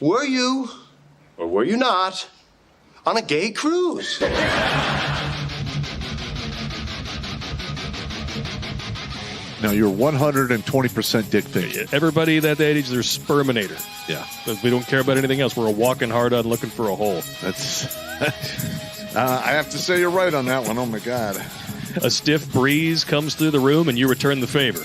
Were you, or were you not, on a gay cruise? No, you're 120% dick face. Everybody that age, they're sperminator. Yeah. But we don't care about anything else. We're a walking hard on looking for a hole. That's. I have to say you're right on that one. Oh, my God. A stiff breeze comes through the room and you return the favor.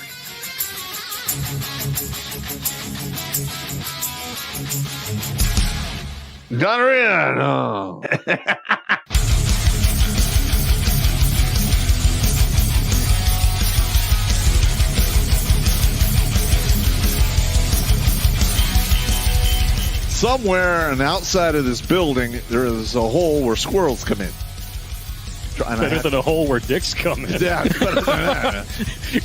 Gonorrhea. No. Somewhere on the outside of this building, there is a hole where squirrels come in. Better than a hole where dicks come in. Yeah, better than that.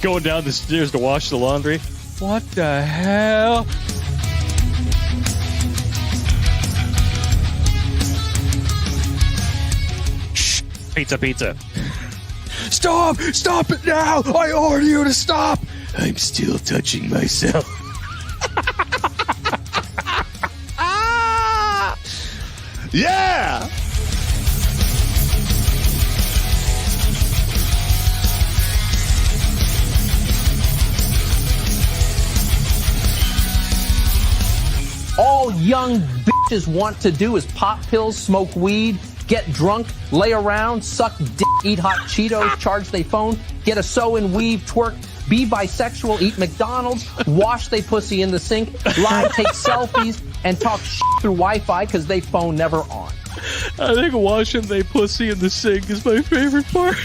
Going down the stairs to wash the laundry. What the hell? Shh. Pizza. Stop! Stop it now! I order you to stop! I'm still touching myself. Yeah! All young bitches want to do is pop pills, smoke weed, get drunk, lay around, suck dick, eat hot Cheetos, charge they phone, get a sew and weave, twerk, be bisexual, eat McDonald's, wash they pussy in the sink, lie, take selfies, and talk shit through Wi-Fi because they phone never on. I think washing they pussy in the sink is my favorite part.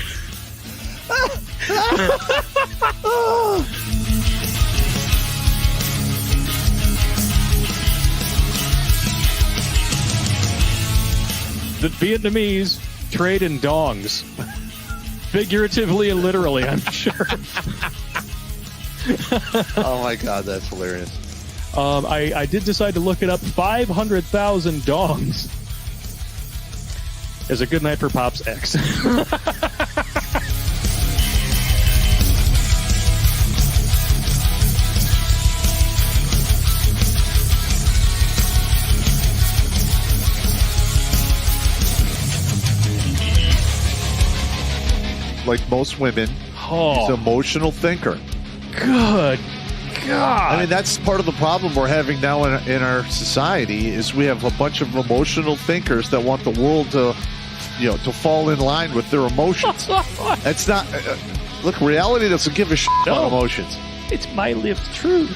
The Vietnamese trade in dongs. Figuratively and literally, I'm sure. Oh, my God, that's hilarious. I did decide to look it up. 500,000 dongs is a good night for Pop's ex. Like most women, he's an emotional thinker. Good God. I mean, that's part of the problem we're having now in our society is we have a bunch of emotional thinkers that want the world to, to fall in line with their emotions. That's not... look, reality doesn't give a shit about emotions. It's my lived truth.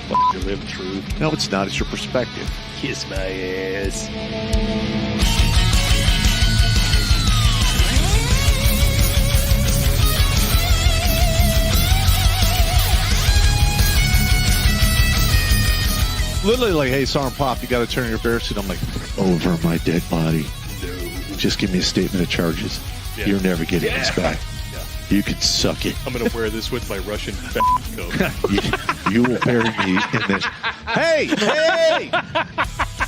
Fuck your lived truth. No, it's not. It's your perspective. Kiss my ass. Literally like, hey, Sergeant Pop, you got to turn your bear suit. I'm like, over my dead body. No. Just give me a statement of charges. Yeah. You're never getting this back. Yeah. You can suck it. I'm going to wear this with my Russian coat. you will bury me in this. Hey!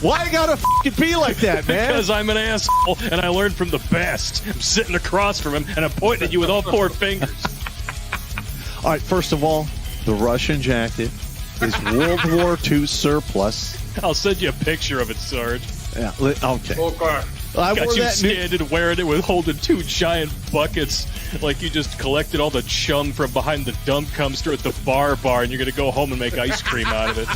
Why you gotta fucking be like that, man? Because I'm an asshole, and I learned from the best. I'm sitting across from him, and I'm pointing at you with all four fingers. All right, first of all, the Russian jacket is World War II surplus. I'll send you a picture of it, Sarge. Yeah, okay. I got you standing wearing it with holding two giant buckets like you just collected all the chum from behind the dump dumpster at the bar, and you're going to go home and make ice cream out of it.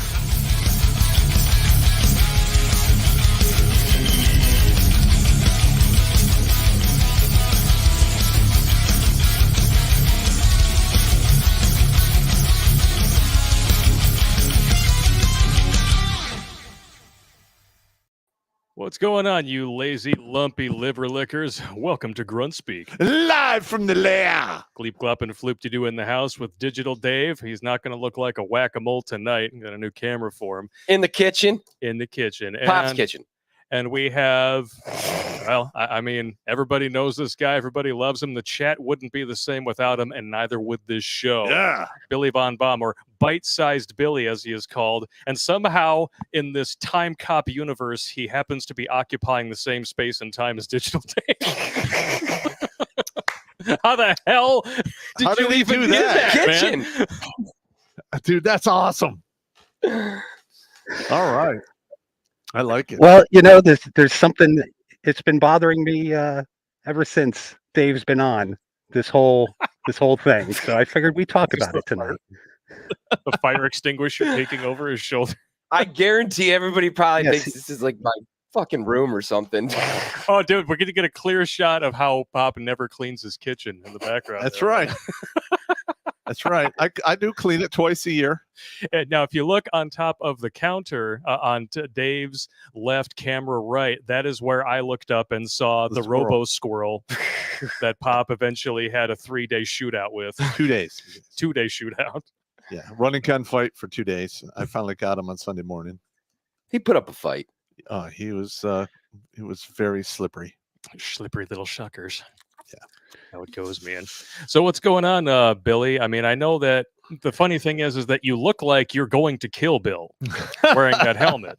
What's going on, you lazy, lumpy liver lickers? Welcome to Grunt Speak. Live from the lair. Gleep, glop, and floop-de-doo in the house with Digital Dave. He's not going to look like a whack-a-mole tonight. Got a new camera for him. In the kitchen. Pop's kitchen. And we have, well, I mean, everybody knows this guy. Everybody loves him. The chat wouldn't be the same without him, and neither would this show. Yeah. Billy Von Baum, or Bite-Sized Billy, as he is called. And somehow, in this Time Cop universe, he happens to be occupying the same space and time as Digital Dave. How the hell did you even do that, kitchen? Man? Dude, that's awesome. All right. I like it. Well, there's something it's been bothering me ever since Dave's been on this whole thing. So I figured we talk Just about it tonight. The fire extinguisher taking over his shoulder. I guarantee everybody probably Yes, thinks this is like my fucking room or something. Oh, dude, we're going to get a clear shot of how Pop never cleans his kitchen in the background. That's there. right. That's right. I do clean it twice a year. And now, if you look on top of the counter on Dave's left, camera right, that is where I looked up and saw the squirrel. robo squirrel that Pop eventually had a 3-day shootout with. 2 days. 2-day shootout. Yeah, running gunfight for 2 days. I finally got him on Sunday morning. He put up a fight. He was very slippery. Slippery little suckers. Yeah. How it goes, man. So what's going on, Billy? I mean, I know that the funny thing is that you look like you're going to kill Bill wearing that helmet.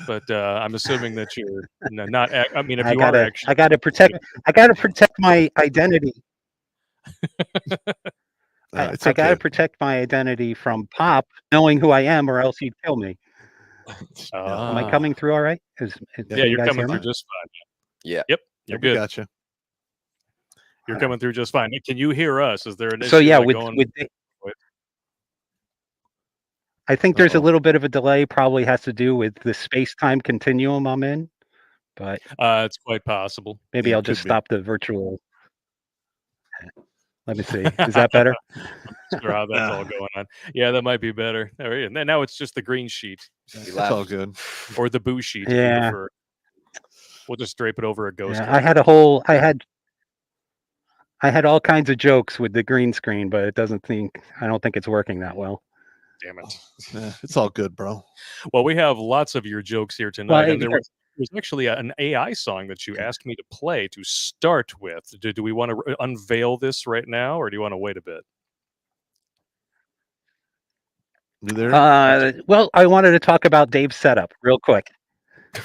But I'm assuming that you're not. I mean, if you are actually, I gotta protect my identity. I gotta protect my identity from Pop knowing who I am, or else he'd kill me. Am I coming through all right? Yeah, you're coming through just fine. Yeah. Yep, you're good. Gotcha. You're coming through just fine. Can you hear us? Is there an issue? So yeah, with I think there's a little bit of a delay. Probably has to do with the space-time continuum I'm in, but it's quite possible. Maybe I'll just stop the virtual. Let me see. Is that better? Sure how that's all going on. Yeah, that might be better. And then now it's just the green sheet. That's all good. Or the boo sheet. Yeah. We'll just drape it over a ghost. Yeah, I had all kinds of jokes with the green screen, but I don't think it's working that well. Damn it. Yeah, it's all good, bro. Well, we have lots of your jokes here tonight. And there's actually an AI song that you asked me to play to start with. Do we want to unveil this right now, or do you want to wait a bit? You there? Well, I wanted to talk about Dave's setup real quick.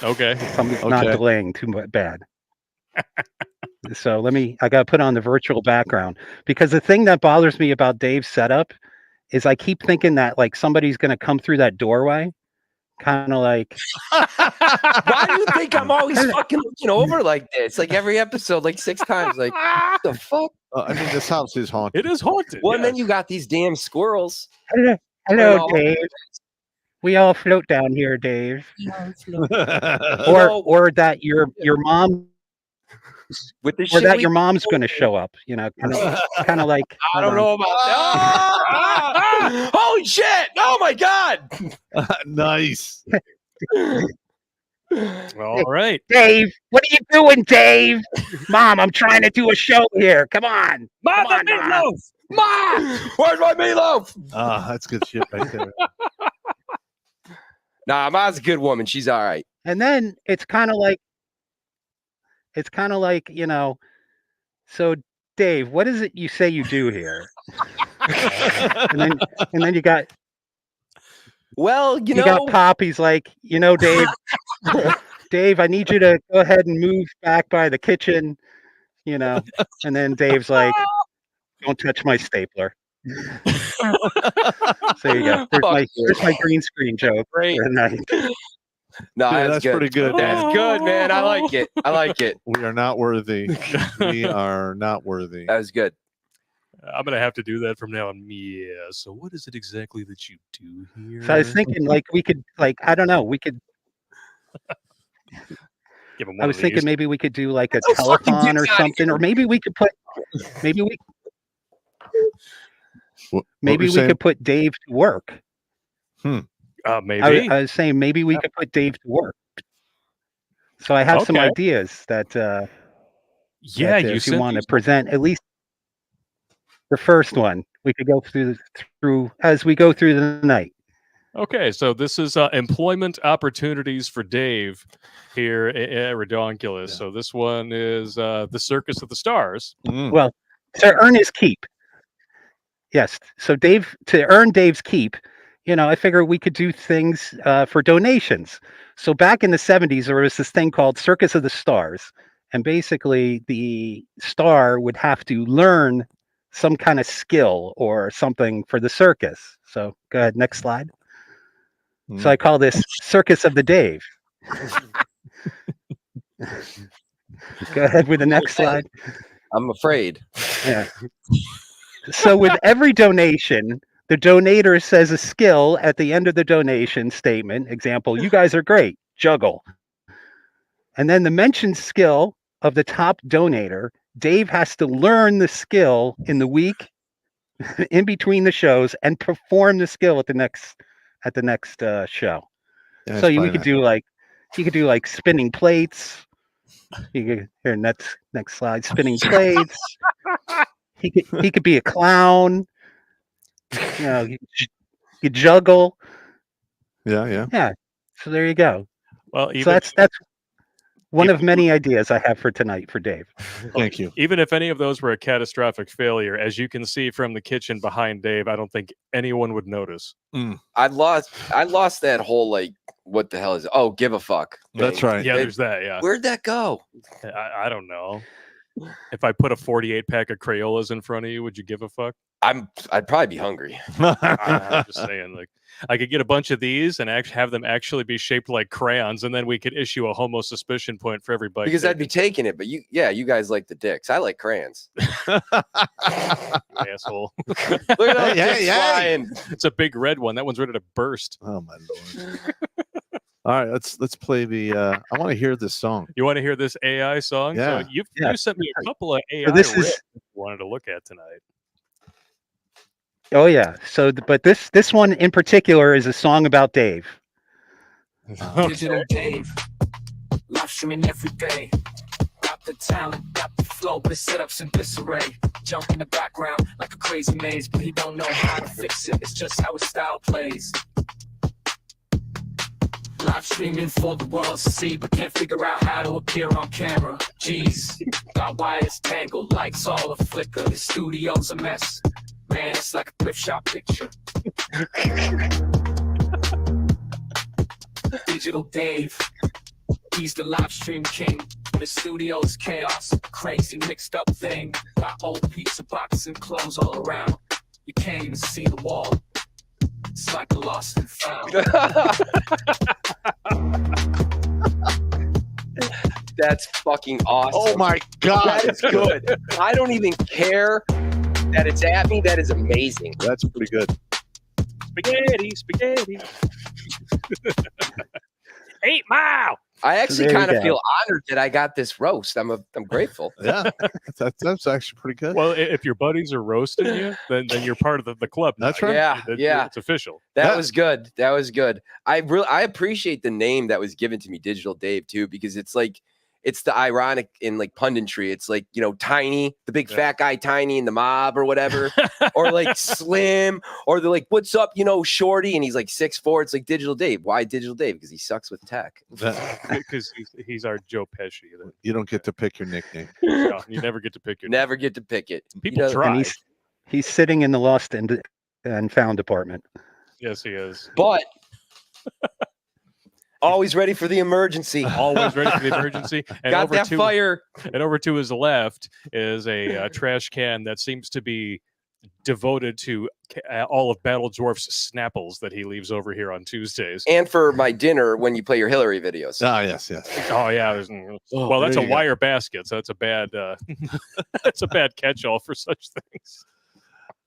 Okay. I'm not delaying too bad. So I got to put on the virtual background, because the thing that bothers me about Dave's setup is I keep thinking that like somebody's going to come through that doorway. Kind of like, why do you think I'm always fucking looking over like this? Like every episode, like 6 times. Like, what the fuck? I mean, this house is haunted. It is haunted. Well, and then you got these damn squirrels. Hello, Dave. We all float down here, Dave. or that your mom. With the or that your mom's going to show up, kind of like. I don't know about that. Holy shit! Oh my god! Nice. All right, Dave. What are you doing, Dave? Mom, I'm trying to do a show here. Come on, Mom, the meatloaf. Mom, where's my meatloaf? That's good shit right there. Nah, Mom's a good woman. She's all right. And then it's kind of like, so Dave, what is it you say you do here? and then you got, well, you got Pop. He's like, Dave, Dave, I need you to go ahead and move back by the kitchen, and then Dave's like, don't touch my stapler. So you go. There's my green screen joke. Great. No, that's good. pretty good. That's good, man. I like it. We are not worthy. We are not worthy. That was good. I'm gonna have to do that from now on. Yeah. So what is it exactly that you do here? So I was thinking, like, we could, like, I don't know, we could. Give him one I was of thinking these. maybe we could do like a telethon or something, or maybe we could put, maybe we could put Dave to work. Maybe. I was saying maybe we could put Dave to work. So I have some ideas that. If you want to present at least the first one, we could go through as we go through the night. Okay, so this is employment opportunities for Dave here at Redonkulas. Yeah. So this one is the Circus of the Stars. Well, to earn his keep. Yes. So to earn Dave's keep, I figure we could do things for donations. So back in the 70s, there was this thing called Circus of the Stars. And basically, the star would have to learn some kind of skill or something for the circus. So go ahead, next slide. So I call this Circus of the Dave. Go ahead with the next slide. I'm afraid. Yeah. So with every donation, the donator says a skill at the end of the donation statement. Example, you guys are great, juggle. And then the mentioned skill of the top donator, Dave has to learn the skill in the week in between the shows and perform the skill at the next show. Yeah, So it's we could do like spinning plates. You could, here, next slide, spinning plates. He could be a clown. You know, you juggle. Yeah. Yeah. So there you go. Well, So that's one of many ideas I have for tonight for Dave. Thank you. Even if any of those were a catastrophic failure, as you can see from the kitchen behind Dave, I don't think anyone would notice. I lost that whole like, what the hell is it? Oh, give a fuck. That's thing. right. Yeah, there's that. Yeah, Where'd that go? I don't know. If I put a 48 pack of Crayolas in front of you, would you give a fuck? I'd probably be hungry. I'm just saying, like, I could get a bunch of these and have them actually be shaped like crayons, and then we could issue a homo suspicion point for everybody. Because I'd be taking it, but you guys like the dicks. I like crayons. Asshole. Look at those dicks flying. It's a big red one. That one's ready to burst. Oh my lord. All right, let's play the. I want to hear this song. You want to hear this AI song? Yeah. So you sent me a couple of AI this rips is- you wanted to look at tonight. Oh yeah. So, but this one in particular is a song about Dave. Digital Dave, live streaming every day. Got the talent, got the flow, but set up some disarray. Jump in the background like a crazy maze, but he don't know how to fix it. It's just how his style plays. Live streaming for the world to see, but can't figure out how to appear on camera. Jeez, got wires tangled, lights all a flicker. The studio's a mess. Man, it's like a thrift shop picture. Digital Dave, he's the live stream king. The studio's chaos, crazy mixed up thing. Got old pizza boxes and clothes all around. You can't even see the wall. It's like a lost and found. That's fucking awesome. Oh my god, That is good. I don't even care that it's at me. That is amazing. that's pretty good. Spaghetti. 8 Mile. I actually There you kind of go. feel honored that I got this roast. I'm grateful. Yeah, that's actually pretty good. Well, if your buddies are roasting you, then you're part of the club. That's now. right. Yeah. It's official. That Yeah. was good. That was good. I appreciate the name that was given to me, Digital Dave, too, because it's like it's the ironic in like punditry. It's like, you know, Tiny, the big fat guy Tiny in the mob or whatever, or like Slim, or they're like, what's up, you know, Shorty, and he's like 6'4". It's like Digital Dave. Why Digital Dave? Because he sucks with tech. Because he's our Joe Pesci. You don't get to pick your nickname. No, you never get to pick your Never get to pick it. People You know, try. And he's sitting in the lost and found department. Yes, he is. But always ready for the emergency. Always ready for the emergency. And Got over that to fire. and over to his left is a trash can that seems to be devoted to all of Battle Dwarf's Snapples that he leaves over here on Tuesdays. And for my dinner when you play your Hillary videos. Ah, yes. Oh yeah, well that's a there you go. wire basket, so that's a bad that's a bad catch-all for such things.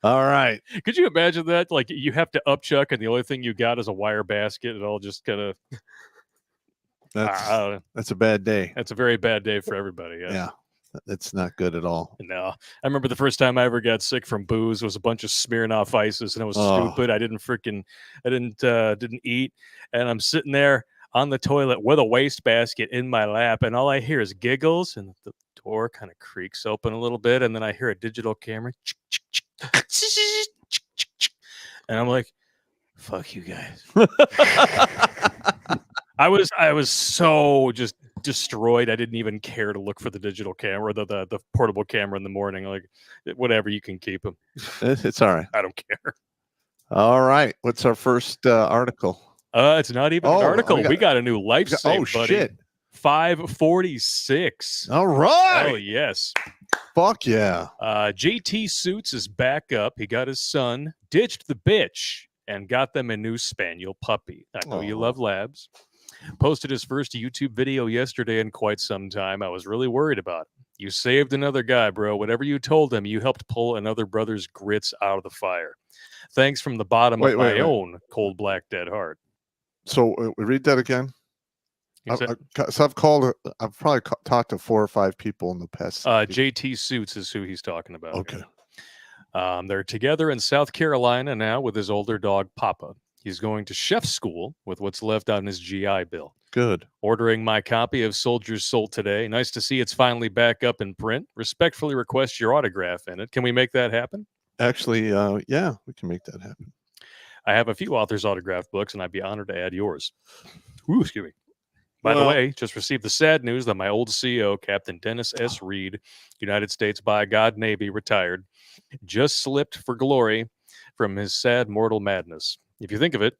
All right. Could you imagine that? Like you have to upchuck, and the only thing you got is a wire basket. It all just kind of That's a bad day. that's a very bad day for everybody. Yeah, it's not good at all. No, I remember the first time I ever got sick from booze was a bunch of Smirnoff ices, and it was Oh. stupid. I didn't eat, and I'm sitting there on the toilet with a wastebasket in my lap, and all I hear is giggles, and the door kind of creaks open a little bit, and then I hear a digital camera, and I'm like, "Fuck you guys." I was so just destroyed. I didn't even care to look for the digital camera, the portable camera in the morning. Like, whatever, you can keep them. It's all right. I don't care. All right. What's our first article? It's not even an Oh, article. we We got- got a new life save, Oh, buddy. shit. 546. All right. Oh yes. Fuck yeah. JT Suits is back up. He got his son, ditched the bitch, and got them a new spaniel puppy. I know you Aw. love labs. Posted his first YouTube video yesterday in quite some time. I was really worried about it. You saved another guy, bro. Whatever you told him, you helped pull another brother's grits out of the fire. Thanks from the bottom of my own cold black dead heart. So read that again. He said- I've probably talked to 4 or 5 people in the past. JT Suits is who he's talking about. Okay. They're together in South Carolina now with his older dog, Papa. He's going to chef school with what's left on his GI Bill. Good. Ordering my copy of Soldier's Soul today. Nice to see it's finally back up in print. Respectfully request your autograph in it. Can we make that happen? Actually, yeah, we can make that happen. I have a few authors' autographed books, and I'd be honored to add yours. Ooh, excuse me. By the way, just received the sad news that my old CO, Captain Dennis S. Reed, United States by God Navy, retired, just slipped for glory from his sad mortal madness. If you think of it,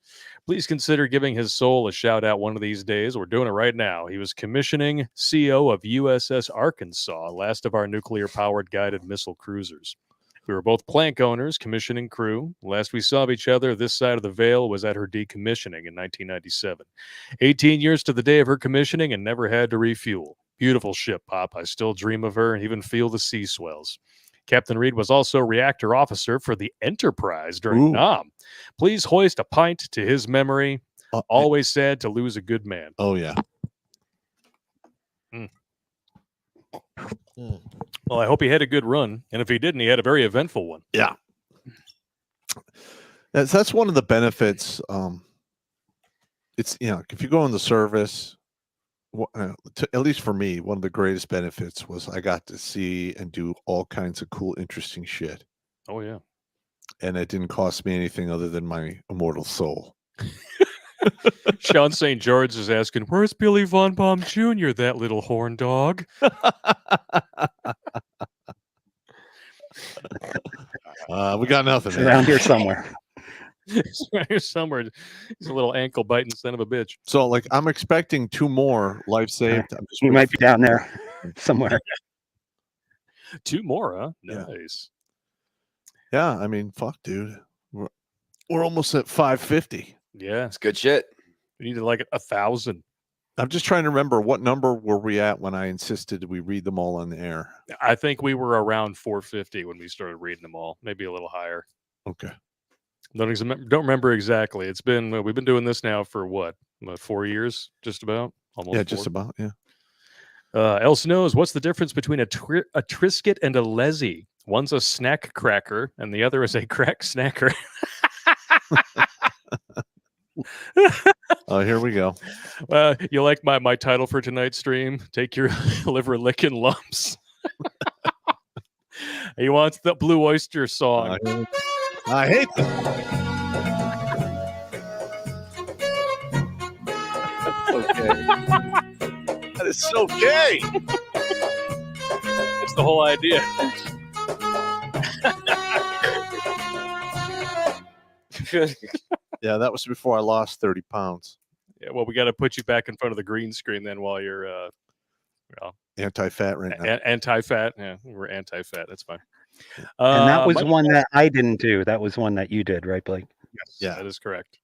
please consider giving his soul a shout out one of these days. We're doing it right now. He was commissioning CO of USS Arkansas, last of our nuclear-powered guided missile cruisers. We were both plank owners, commissioning crew. Last we saw of each other this side of the veil was at her decommissioning in 1997. 18 years to the day of her commissioning and never had to refuel. Beautiful ship, Pop. I still dream of her and even feel the sea swells. Captain Reed was also reactor officer for the Enterprise during Nam. Please hoist a pint to his memory. Always sad to lose a good man. Oh, yeah. Well, I hope he had a good run. And if he didn't, he had a very eventful one. Yeah. That's one of the benefits. It's, if you go in the service, at least for me, one of the greatest benefits was I got to see and do all kinds of cool, interesting shit. Oh, yeah. And it didn't cost me anything other than my immortal soul. Sean St. George is asking, where's Billy Von Baum Jr., that little horn dog? We got nothing. It's around here somewhere. He's right here somewhere. He's a little ankle biting son of a bitch. So, I'm expecting 2 more life saved. He might be down there somewhere. 2 more, huh? Yeah. Nice. Yeah, I mean, fuck, dude. We're almost at 550. Yeah. It's good shit. We needed like 1,000. I'm just trying to remember what number were we at when I insisted we read them all on the air. I think we were around 450 when we started reading them all, maybe a little higher. Okay. Don't remember exactly. It's been we've been doing this now for what 4 years, just about. Almost. Yeah, 4. just about. Yeah. Else knows what's the difference between a Triscuit and a Leslie? One's a snack cracker, and the other is a crack snacker. Oh, here we go. You like my title for tonight's stream? Take your liver licking lumps. He wants the Blue Oyster song. I hate them. That is so gay. That's the whole idea. Yeah, that was before I lost 30 pounds. Yeah, well, we got to put you back in front of the green screen then while you're Anti-fat right now. Anti-fat. Yeah, we're anti-fat. That's fine. And that was one that I didn't do. That was one that you did, right, Blake? Yes, Yeah. that is correct.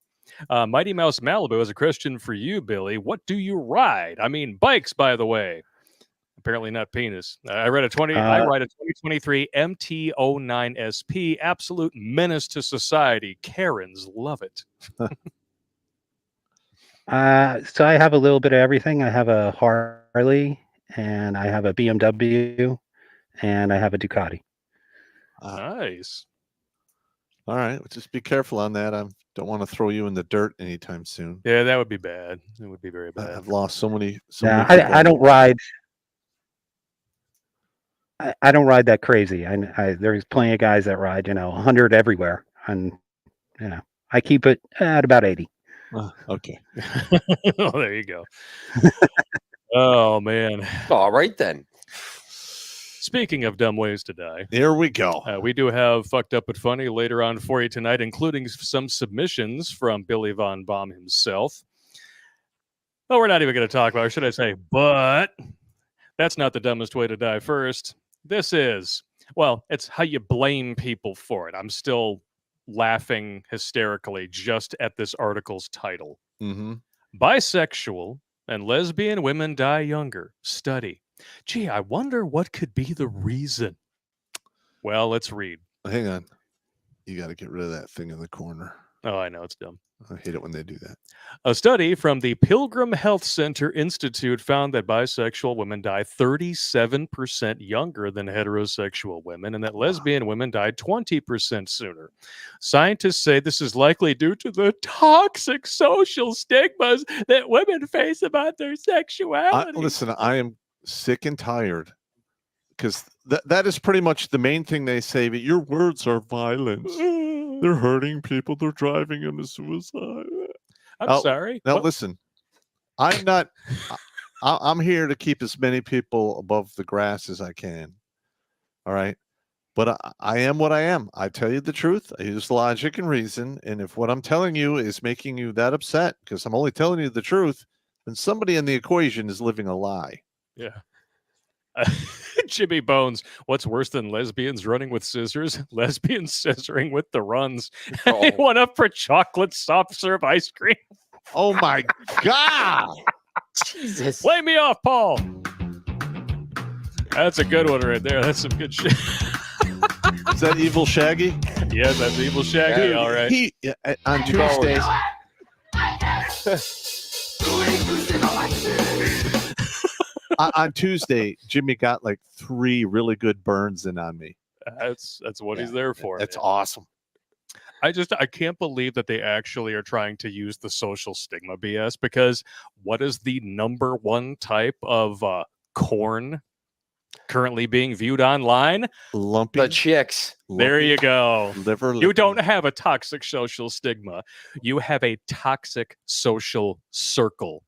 Mighty Mouse Malibu has a question for you, Billy. What do you ride? I mean, bikes, by the way. Apparently not penis. I ride a 2023 MT-09 SP. Absolute menace to society. Karens love it. So I have a little bit of everything. I have a Harley, and I have a BMW, and I have a Ducati. Nice. All right, well, just be careful on that. I don't want to throw you in the dirt anytime soon. Yeah, that would be bad. It would be very bad. I've lost so many. Yeah, many people. I don't ride. I don't ride that crazy. There's plenty of guys that ride, 100 everywhere, and I keep it at about 80. Okay. Oh, there you go. Oh man. All right then. Speaking of dumb ways to die, Here we go. we do have Fucked Up But Funny later on for you tonight, including some submissions from Billy Von Baum himself. Oh, we're not even going to talk about it, should I say, but that's not the dumbest way to die first. This is, well, it's how you blame people for it. I'm still laughing hysterically just at this article's title. Mm-hmm. Bisexual and lesbian women die younger. Study. Gee, I wonder what could be the reason. Well, let's read. Hang on. You got to get rid of that thing in the corner. Oh, I know, it's dumb. I hate it when they do that. A study from the Pilgrim Health Center Institute found that bisexual women die 37% younger than heterosexual women, and that lesbian women died 20% sooner. Scientists say this is likely due to the toxic social stigmas that women face about their sexuality. Listen, I am sick and tired because that is pretty much the main thing they say. But your words are violence. They're hurting people. They're driving into suicide. I'm sorry. Now, What? listen, I'm not. I'm here to keep as many people above the grass as I can. All right. But I am what I am. I tell you the truth. I use logic and reason. And if what I'm telling you is making you that upset because I'm only telling you the truth, then somebody in the equation is living a lie. Yeah. Jimmy Bones, what's worse than lesbians running with scissors? Lesbians scissoring with the runs. Oh. One up for chocolate soft serve ice cream. Oh my God. Jesus. Lay me off, Paul. That's a good one right there. That's some good shit. Is that Evil Shaggy? Yeah, that's Evil Shaggy. Yeah. All right. On Tuesdays. On Tuesday, Jimmy got like 3 really good burns in on me. That's what he's there for. That's man. awesome. I can't believe that they actually are trying to use the social stigma BS, because what is the number one type of corn currently being viewed online? Lumpy. The chicks. There you go. Liver. You don't have a toxic social stigma. You have a toxic social circle.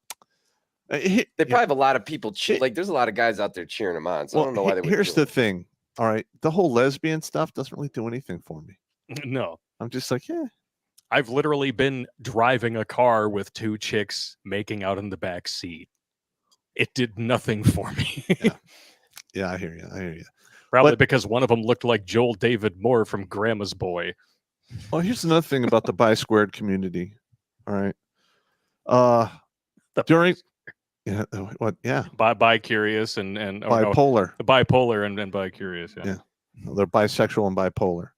They probably have a lot of people like. There's a lot of guys out there cheering them on. So I don't know why they would. Here's the thing. All right, the whole lesbian stuff doesn't really do anything for me. No. I'm just like, yeah. I've literally been driving a car with 2 chicks making out in the back seat. It did nothing for me. Yeah, I hear you. Probably But- because one of them looked like Joel David Moore from Grandma's Boy. Well, here's another thing about the bi-squared community. All right. During Bi-curious and bipolar. Bipolar and bi-curious. Yeah. They're bisexual and bipolar.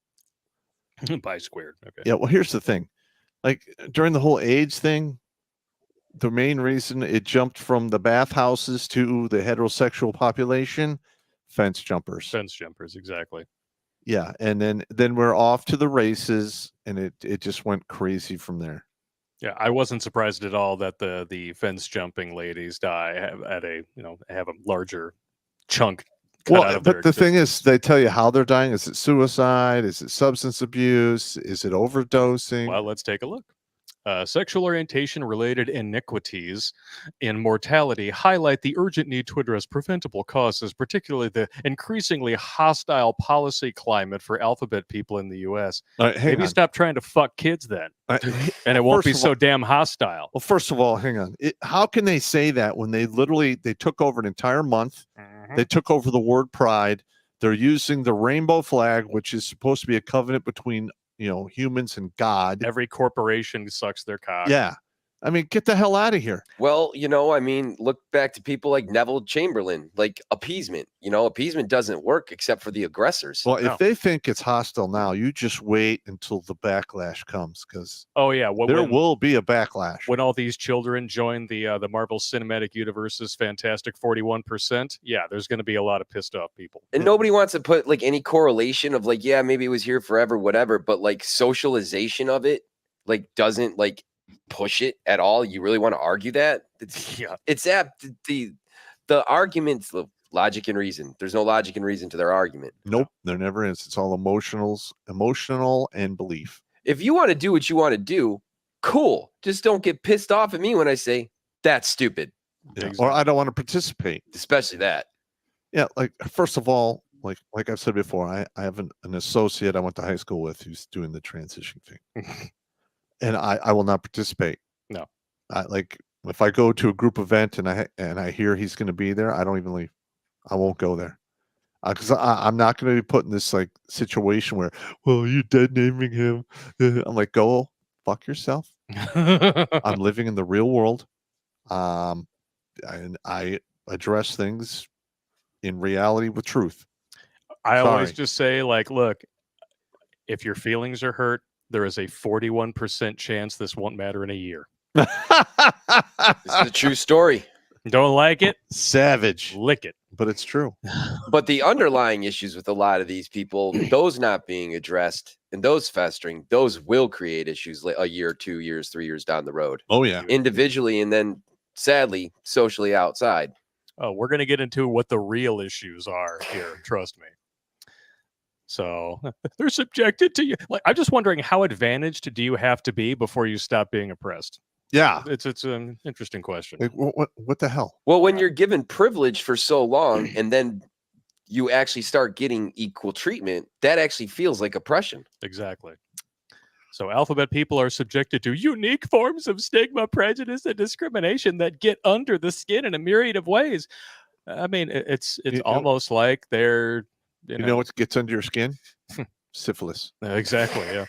Bi-squared. Okay. Yeah, well, here's the thing. Like during the whole AIDS thing, the main reason it jumped from the bathhouses to the heterosexual population, fence jumpers. Fence jumpers, exactly. Yeah, and then we're off to the races, and it just went crazy from there. Yeah, I wasn't surprised at all that the fence jumping ladies have a larger chunk. Well, but the thing is, they tell you how they're dying. Is it suicide? Is it substance abuse? Is it overdosing? Well, let's take a look. Sexual orientation related iniquities in mortality highlight the urgent need to address preventable causes, particularly the increasingly hostile policy climate for alphabet people in the U.S. Maybe stop trying to fuck kids then, and it won't be so damn hostile. Well, first of all, hang on. How can they say that when they took over an entire month? They took over the word pride. They're using the rainbow flag, which is supposed to be a covenant between humans and God. Every corporation sucks their cock. Yeah. I mean, get the hell out of here. Well, look back to people like Neville Chamberlain, like appeasement. Appeasement doesn't work except for the aggressors. Well, if they think it's hostile now, you just wait until the backlash comes, because there will be a backlash. When all these children join the Marvel Cinematic Universe's Fantastic 41%, there's going to be a lot of pissed off people. And nobody wants to put like any correlation of like, maybe it was here forever, whatever, but like socialization of it, like doesn't like push it at all. You really want to argue that? It's the arguments, the logic and reason. There's no logic and reason to their argument. Nope, there never is. It's all emotional and belief. If you want to do what you want to do, cool. Just don't get pissed off at me when I say that's stupid. Yeah. Or I don't want to participate. Especially that. Yeah, like first of all, like I've said before, I have an associate I went to high school with who's doing the transition thing. And I will not participate. No. Like if I go to a group event and I hear he's going to be there, I don't even leave. I won't go there. Because I'm not going to be put in this like situation where, well, you dead naming him. I'm like, go fuck yourself. I'm living in the real world. And I address things in reality with truth. I always Sorry. just say, like, look, if your feelings are hurt, there is a 41% chance this won't matter in a year. This is a true story. Don't like it? Savage. Lick it. But it's true. But the underlying issues with a lot of these people, those not being addressed and those festering, those will create issues a year, 2 years, 3 years down the road. Oh, yeah. Individually and then, sadly, socially outside. Oh, we're going to get into what the real issues are here. Trust me. So they're subjected to you. Like, I'm just wondering, how advantaged do you have to be before you stop being oppressed? Yeah. It's an interesting question. Like, what the hell? Well, when you're given privilege for so long and then you actually start getting equal treatment, that actually feels like oppression. Exactly. So alphabet people are subjected to unique forms of stigma, prejudice, and discrimination that get under the skin in a myriad of ways. I mean, it's almost like they're you know what gets under your skin? Syphilis. Exactly. Yeah.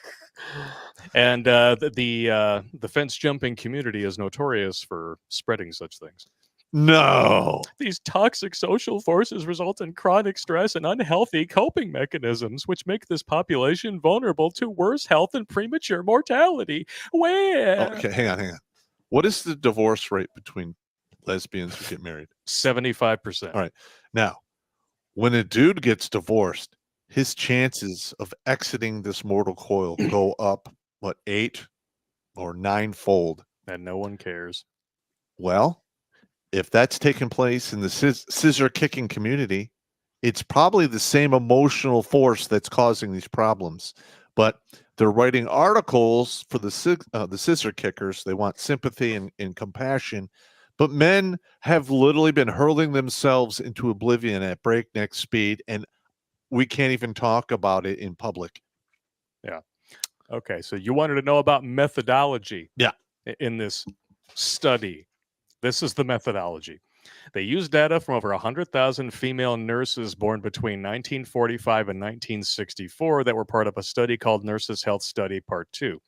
And the fence jumping community is notorious for spreading such things. No. These toxic social forces result in chronic stress and unhealthy coping mechanisms, which make this population vulnerable to worse health and premature mortality. Where? Okay, hang on. What is the divorce rate between lesbians who get married? 75%. All right. Now, when a dude gets divorced, his chances of exiting this mortal coil go up, 8 or 9-fold. And no one cares. Well, if that's taking place in the scissor kicking community, it's probably the same emotional force that's causing these problems. But they're writing articles for the scissor kickers. They want sympathy and compassion. But men have literally been hurling themselves into oblivion at breakneck speed, and we can't even talk about it in public. Yeah. Okay, so you wanted to know about methodology. Yeah. In this study. This is the methodology. They used data from over 100,000 female nurses born between 1945 and 1964 that were part of a study called Nurses' Health Study Part 2.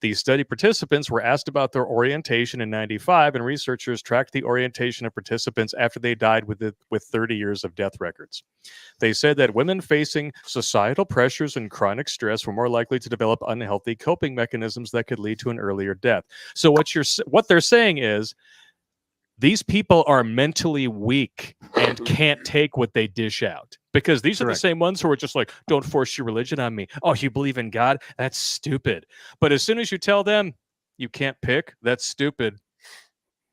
These study participants were asked about their orientation in 95, and researchers tracked the orientation of participants after they died with 30 years of death records. They said that women facing societal pressures and chronic stress were more likely to develop unhealthy coping mechanisms that could lead to an earlier death. So what they're saying is, these people are mentally weak and can't take what they dish out, because these are the same ones who are just like, don't force your religion on me. Oh, you believe in God? That's stupid. But as soon as you tell them you can't pick, that's stupid.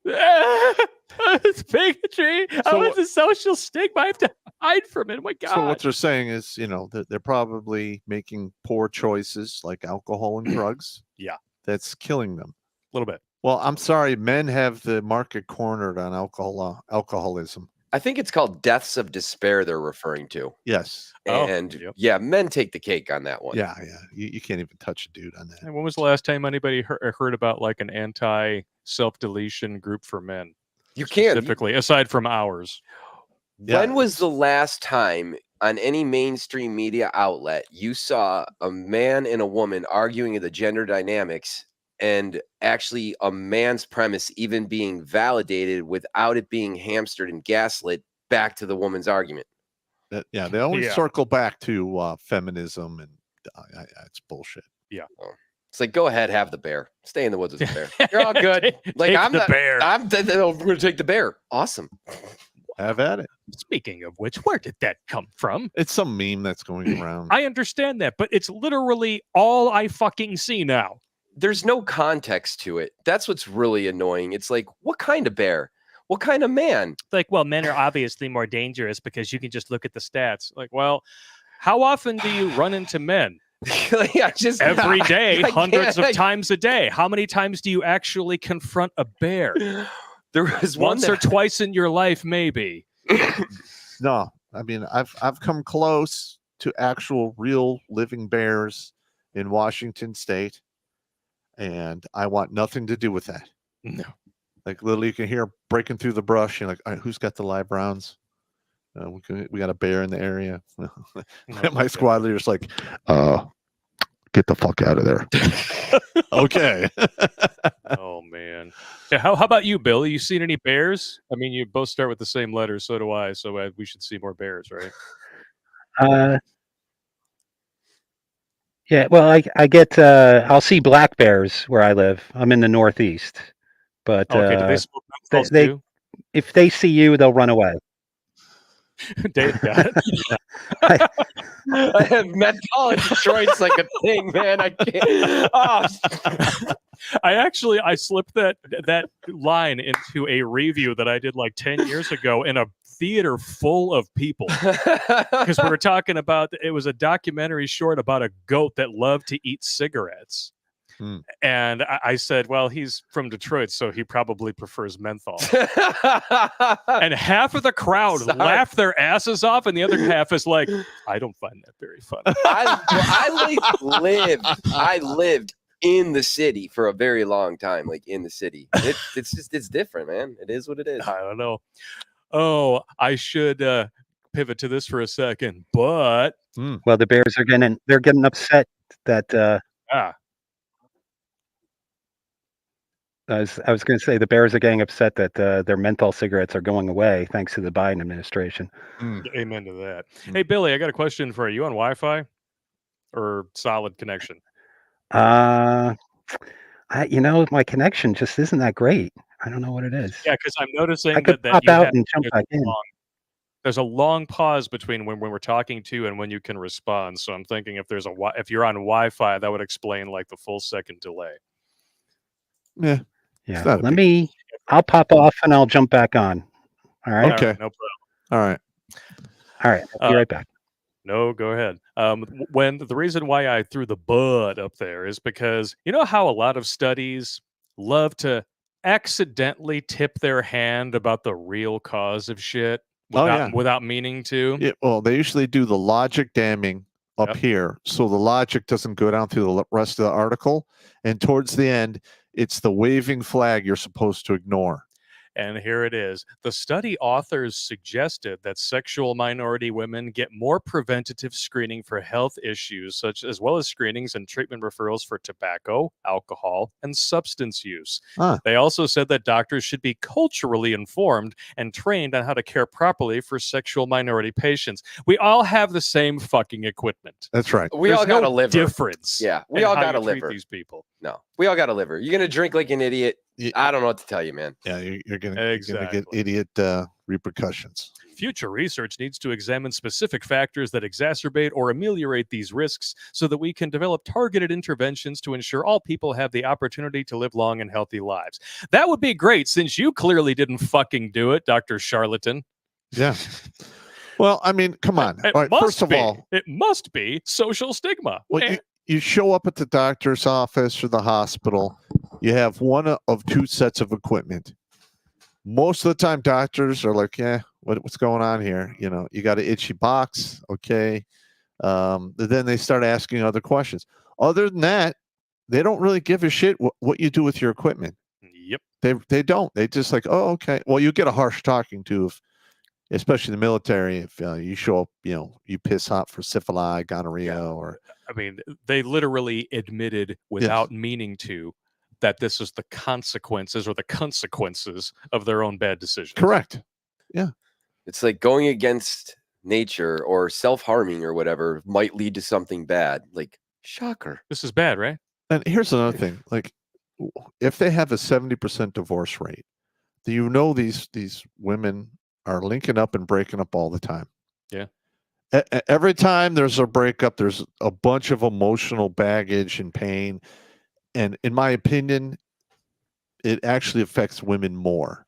It's bigotry. It's a social stigma. I have to hide from it. Oh my God. So what they're saying is, that they're probably making poor choices like alcohol and drugs. Yeah. That's killing them. A little bit. Well, I'm sorry, men have the market cornered on alcoholism. I think it's called deaths of despair they're referring to. Yes. And men take the cake on that one. Yeah. You can't even touch a dude on that. And when was the last time anybody heard about like an anti-self-deletion group for men? You can't. Specifically, aside from ours. When was the last time on any mainstream media outlet you saw a man and a woman arguing the gender dynamics and actually a man's premise even being validated without it being hamstered and gaslit back to the woman's argument? They always circle back to feminism, and it's bullshit. Yeah. It's like, go ahead, have the bear. Stay in the woods with the bear. You're all good. Like, I'm the bear. I'm going to take the bear. Awesome. Have at it. Speaking of which, where did that come from? It's some meme that's going around. I understand that, but it's literally all I fucking see now. There's no context to it. That's what's really annoying. It's like, what kind of bear? What kind of man? Like, well, men are obviously more dangerous because you can just look at the stats. Like, well, how often do you run into men? Every day, hundreds of times a day. How many times do you actually confront a bear? There was once or twice in your life, maybe. No, I mean, I've come close to actual real living bears in Washington State, and I want nothing to do with that. No. Like, literally, you can hear breaking through the brush. You're like, all right, who's got the live rounds? We got a bear in the area. Oh, My squad leader's like, get the fuck out of there. Okay. Oh man. Yeah, how about you, Billy? You seen any bears? I mean, you both start with the same letter, so do I. So we should see more bears, right? Yeah, well, I get I'll see black bears where I live. I'm in the Northeast, but Okay, do they smoke menthols they too? if they see you, they'll run away. Dave got it. I have menthol in Detroit's like a thing, man. I can't. Oh. I slipped that line into a review that I did like 10 years ago in a theater full of people because we were talking about it was a documentary short about a goat that loved to eat cigarettes. And I said, well, he's from Detroit, so he probably prefers menthol. And half of the crowd laughed their asses off, and the other half is like, I don't find that very funny. I lived in the city for a very long time, like in the city. It's different, man. It is what it is. I don't know. Oh, I should pivot to this for a second, but well, the bears are getting upset that I was going to say the bears are getting upset that their menthol cigarettes are going away thanks to the Biden administration. Amen to that. Hey, Billy, I got a question for you. You on Wi-Fi or solid connection? My connection just isn't that great. I don't know what it is. Yeah, because I'm noticing I could that pop you out have, and jump back in. There's a long pause between when we're talking to you and when you can respond. So I'm thinking if you're on Wi-Fi, that would explain like the full second delay. Yeah. Yeah. I'll pop off and I'll jump back on. All right. Okay. No problem. All right. I'll be right back. No, go ahead. When the reason why I threw the bud up there is because you know how a lot of studies love to accidentally tip their hand about the real cause of shit without meaning to. Yeah, well, they usually do the logic damming up here, so the logic doesn't go down through the rest of the article. And towards the end, it's the waving flag you're supposed to ignore. And here it is. The study authors suggested that sexual minority women get more preventative screening for health issues, as well as screenings and treatment referrals for tobacco, alcohol, and substance use. They also said that doctors should be culturally informed and trained on how to care properly for sexual minority patients. We all have the same fucking equipment. That's right. We all got a liver. Difference. Yeah, we all got a liver. These people. No, we all got a liver. You're gonna drink like an idiot. I don't know what to tell you, man. Yeah, you're gonna get idiot repercussions. Future research needs to examine specific factors that exacerbate or ameliorate these risks so that we can develop targeted interventions to ensure all people have the opportunity to live long and healthy lives. That would be great since you clearly didn't fucking do it, Dr. Charlatan. Yeah. Well, I mean, come on. All right, first of all, it must be social stigma. Well, you show up at the doctor's office or the hospital, you have one of two sets of equipment. Most of the time, doctors are like, yeah, what's going on here? You know, you got an itchy box. Okay. Then they start asking other questions. Other than that, they don't really give a shit what you do with your equipment. Yep. They don't. They just like, oh, okay. Well, you get a harsh talking to, especially the military, if you show up, you piss hot for syphilis, gonorrhea, or... I mean, they literally admitted without meaning to that this is the consequences of their own bad decisions. Correct. Yeah. It's like going against nature or self-harming or whatever might lead to something bad. Like, shocker. This is bad, right? And here's another thing. Like, if they have a 70% divorce rate, do you know these women are linking up and breaking up all the time? Yeah. Every time there's a breakup, there's a bunch of emotional baggage and pain. And in my opinion, it actually affects women more.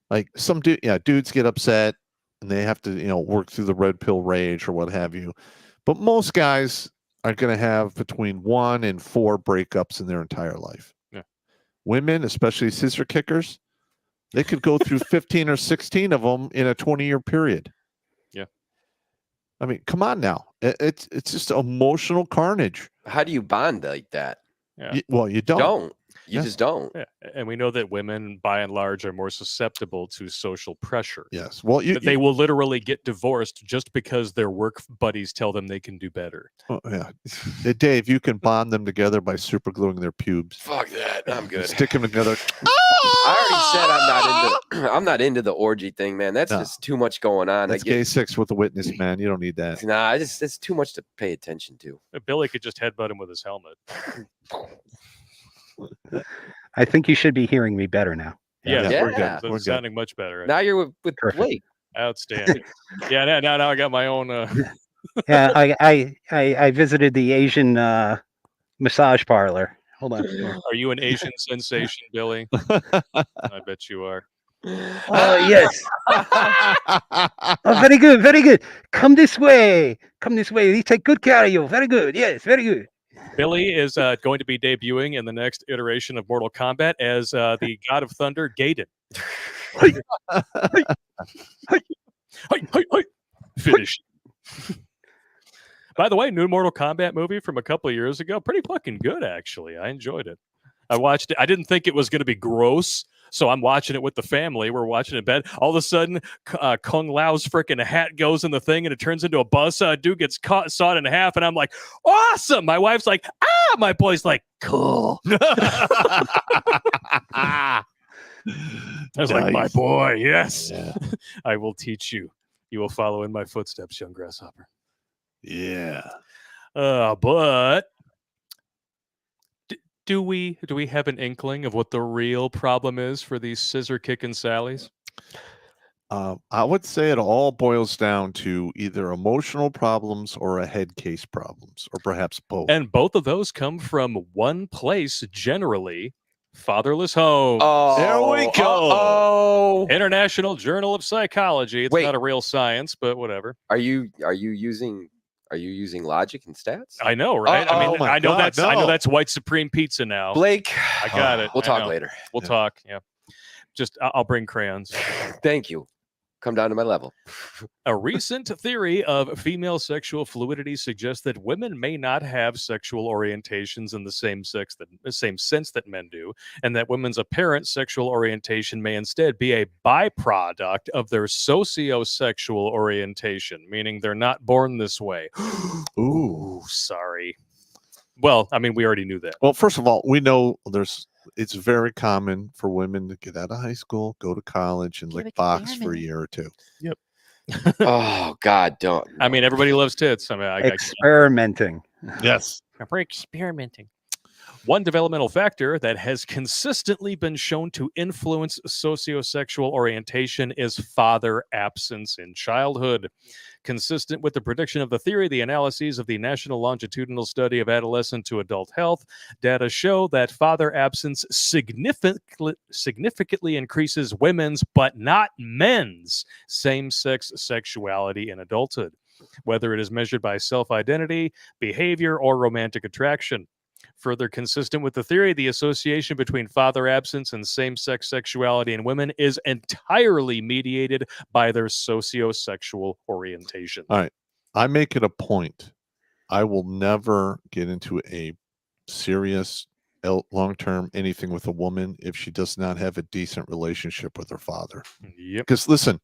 Like some dudes get upset and they have to, work through the red pill rage or what have you. But most guys are going to have between 1 and 4 breakups in their entire life. Yeah. Women, especially scissor kickers, they could go through 15 or 16 of them in a 20-year period. Yeah. I mean, come on now. It's just emotional carnage. How do you bond like that? Yeah. You don't. You just don't. Yeah. And we know that women, by and large, are more susceptible to social pressure. Yes. Well, They will literally get divorced just because their work buddies tell them they can do better. Oh, yeah. Hey, Dave, you can bond them together by super gluing their pubes. Fuck that. I'm good. Stick them together. I already said I'm not into the orgy thing, man. That's No. just too much going on. That's gay sex with a witness, man. You don't need that. Nah, it's too much to pay attention to. Billy could just headbutt him with his helmet. I think you should be hearing me better now. Yeah, Yeah. We're good. It's We're good. sounding much better. Now you're with Perfect. Blake. Outstanding. Yeah, now I got my own. Yeah, I visited the Asian massage parlor. Hold on. Are you an Asian sensation, Billy? I bet you are. Oh yes. Oh, very good, very good. Come this way. Come this way. We take good care of you. Very good. Yes, very good. Billy is going to be debuting in the next iteration of Mortal Kombat as the God of Thunder, Gaiden. Finish. By the way, new Mortal Kombat movie from a couple of years ago, pretty fucking good actually. I enjoyed it. I watched it. I didn't think it was going to be gross, so I'm watching it with the family. We're watching it in bed. All of a sudden, Kung Lao's freaking hat goes in the thing, and it turns into a buzzsaw. Dude gets caught, sawed in half, and I'm like, awesome. My wife's like, ah. My boy's like, cool. I was like, my boy, yes. Yeah. I will teach you. You will follow in my footsteps, young grasshopper. Yeah. But do we have an inkling of what the real problem is for these scissor kicking Sallies? I would say it all boils down to either emotional problems or a head case problems, or perhaps both. And both of those come from one place, generally, fatherless homes. Oh, There we go. Oh, International Journal of Psychology. It's Wait. not a real science, but whatever. are you using logic and stats? I know, right? I Oh mean, my I know God, I know no. that's white supreme pizza now. Blake, I got it. we'll I talk know. later. We'll Yeah. talk. Yeah. Just I'll bring crayons. Thank you. Come down to my level. A recent theory of female sexual fluidity suggests that women may not have sexual orientations in the same sense that men do, and that women's apparent sexual orientation may instead be a byproduct of their sociosexual orientation, meaning they're not born this way. Ooh, sorry. Well, I mean, we already knew that. Well, first of all, we know it's very common for women to get out of high school, go to college, and lick box for a year or two. Oh God, don't. I mean, everybody loves tits. I mean, I Experimenting. Yes. we're experimenting. One developmental factor that has consistently been shown to influence sociosexual orientation is father absence in childhood. Consistent with the prediction of the theory, the analyses of the National Longitudinal Study of Adolescent to Adult Health data show that father absence significantly increases women's, but not men's, same-sex sexuality in adulthood, whether it is measured by self-identity, behavior, or romantic attraction. Further consistent with the theory, the association between father absence and same-sex sexuality in women is entirely mediated by their sociosexual orientation. All right. I make it a point. I will never get into a serious long-term anything with a woman if she does not have a decent relationship with her father. Yep. Because listen,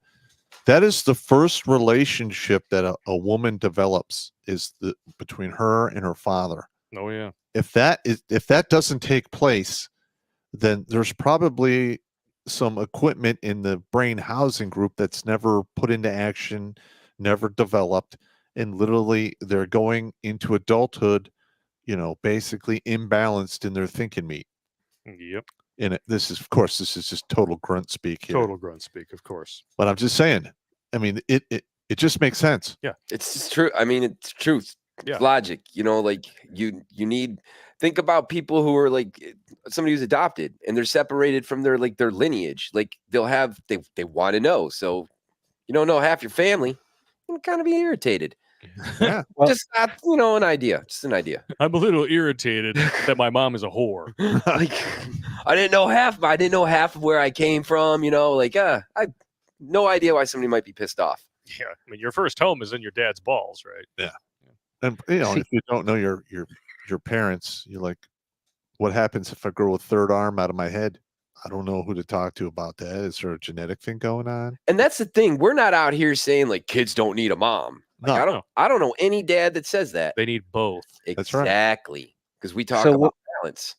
that is the first relationship that a woman develops is between her and her father. Oh yeah. If that doesn't take place, then there's probably some equipment in the brain housing group that's never put into action, never developed, and literally they're going into adulthood, basically imbalanced in their thinking meat. Yep. And this is just total grunt speak here. Total grunt speak, of course. But I'm just saying, I mean, it just makes sense. Yeah. It's just true. I mean, it's truth. Yeah. Logic. Like you need. Think about people who are like somebody who's adopted and they're separated from their lineage. Like they want to know. So you don't know half your family. You kind of be irritated. Yeah. Well, Just an idea. Just an idea. I'm a little irritated that my mom is a whore. Like I didn't know half of where I came from. I have no idea why somebody might be pissed off. Yeah. I mean, your first home is in your dad's balls, right? And if you don't know your parents, you're like, What happens if I grow a third arm out of my head? I don't know who to talk to about that. Is there a genetic thing going on? And that's the thing. We're not out here saying like kids don't need a mom. Like, No. I don't know any dad that says that. They need both. That's right. Exactly. Because we talk So about balance.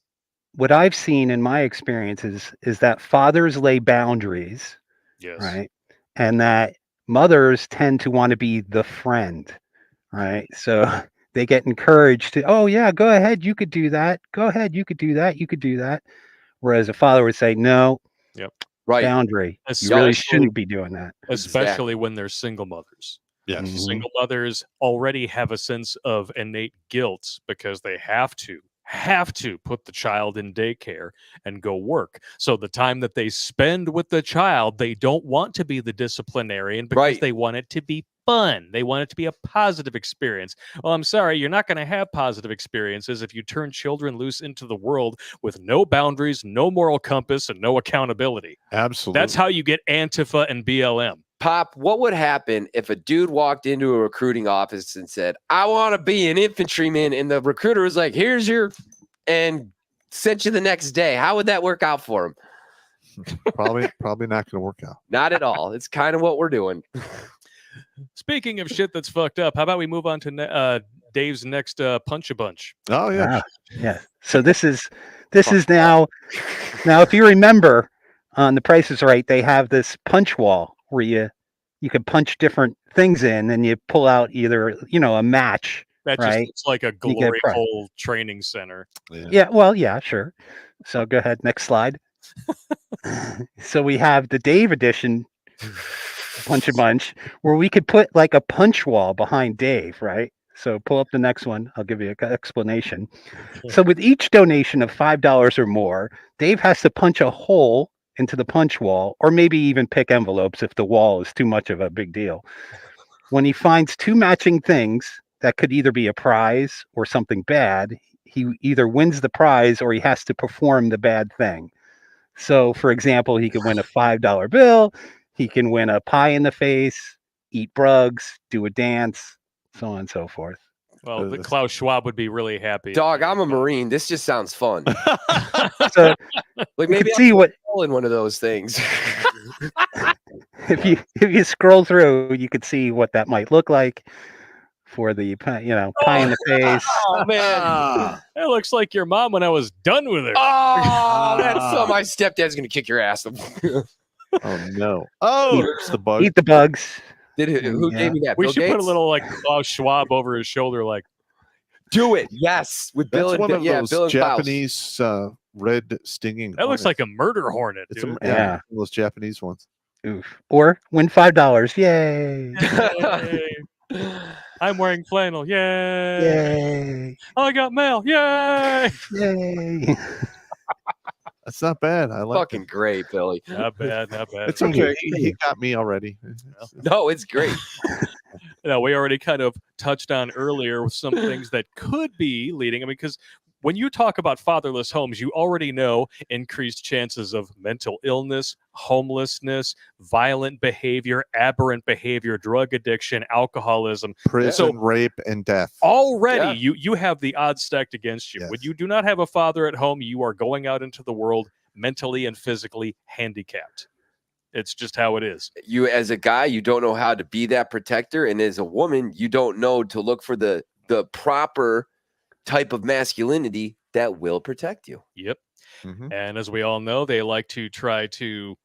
What I've seen in my experiences is that fathers lay boundaries, Yes. right? And that mothers tend to want to be the friend, right? So they get encouraged to, oh yeah, go ahead, you could do that. Go ahead, you could do that. You could do that. Whereas a father would say, no, Right. boundary. You Especially- really shouldn't be doing that. Especially Exactly. when they're single mothers. Yes. Mhm. Single mothers already have a sense of innate guilt because they have to put the child in daycare and go work. So the time that they spend with the child, they don't want to be the disciplinarian because Right. they want it to be fun. They want it to be a positive experience. Well, I'm sorry, you're not going to have positive experiences if you turn children loose into the world with no boundaries, no moral compass, and no accountability. Absolutely. That's how you get Antifa and BLM. Pop, what would happen if a dude walked into a recruiting office and said, I want to be an infantryman, and the recruiter was like, here's your, and sent you the next day? How would that work out for him? probably not going to work out. Not at all. It's kind of what we're doing. Speaking of shit that's fucked up, how about we move on to Dave's next Punch a Bunch? Oh yeah. Yeah. So this is now if you remember on The Price is Right, they have this punch wall where you can punch different things in and you pull out either, a match. That Right. just looks like a get glory prize. hole training center. Yeah, well, yeah, sure. So go ahead, next slide. So we have the Dave edition Punch a Bunch where we could put like a punch wall behind Dave, right? So pull up the next one. I'll give you an explanation. So with each donation of $5 or more, Dave has to punch a hole into the punch wall, or maybe even pick envelopes if the wall is too much of a big deal. When he finds two matching things that could either be a prize or something bad, he either wins the prize or he has to perform the bad thing. So, for example, he could win a $5 bill, he can win a pie in the face, eat bugs, do a dance, so on and so forth. Well, the Klaus Schwab would be really happy. Dog, I'm a Marine. This just sounds fun. So Like you maybe can see what I'm in one of those things. if you scroll through, you could see what that might look like for the pie in the face. Oh man. It looks like your mom when I was done with her. Oh, that's so my stepdad's gonna kick your ass. Oh no. Oh, it's the bug. Eat the bugs. Who Yeah. gave me that? We Bill should put a Gates? little like Klaus Schwab over his shoulder, like, Do it. Yes, with Bill That's and one of yeah, those Bill and Klaus. Japanese red stinging. that looks like a murder hornet, It's dude. Yeah. one of those Japanese ones. Oof. Or win $5. Yay. Yay. I'm wearing flannel. Yay. Yay. I got mail. Yay. Yay. That's not bad. I like Fucking great, Billy. Not bad, not bad. It's okay. He got me already. No, it's great. We already kind of touched on earlier with some things that could be leading. I mean, because when you talk about fatherless homes, you already know increased chances of mental illness, homelessness, violent behavior, aberrant behavior, drug addiction, alcoholism. Prison, rape, and death. Already, you have the odds stacked against you. Yes. When you do not have a father at home, you are going out into the world mentally and physically handicapped. It's just how it is. You, as a guy, you don't know how to be that protector, and as a woman, you don't know to look for the proper type of masculinity that will protect you. Yep. Mhm. And as we all know, they like to try to,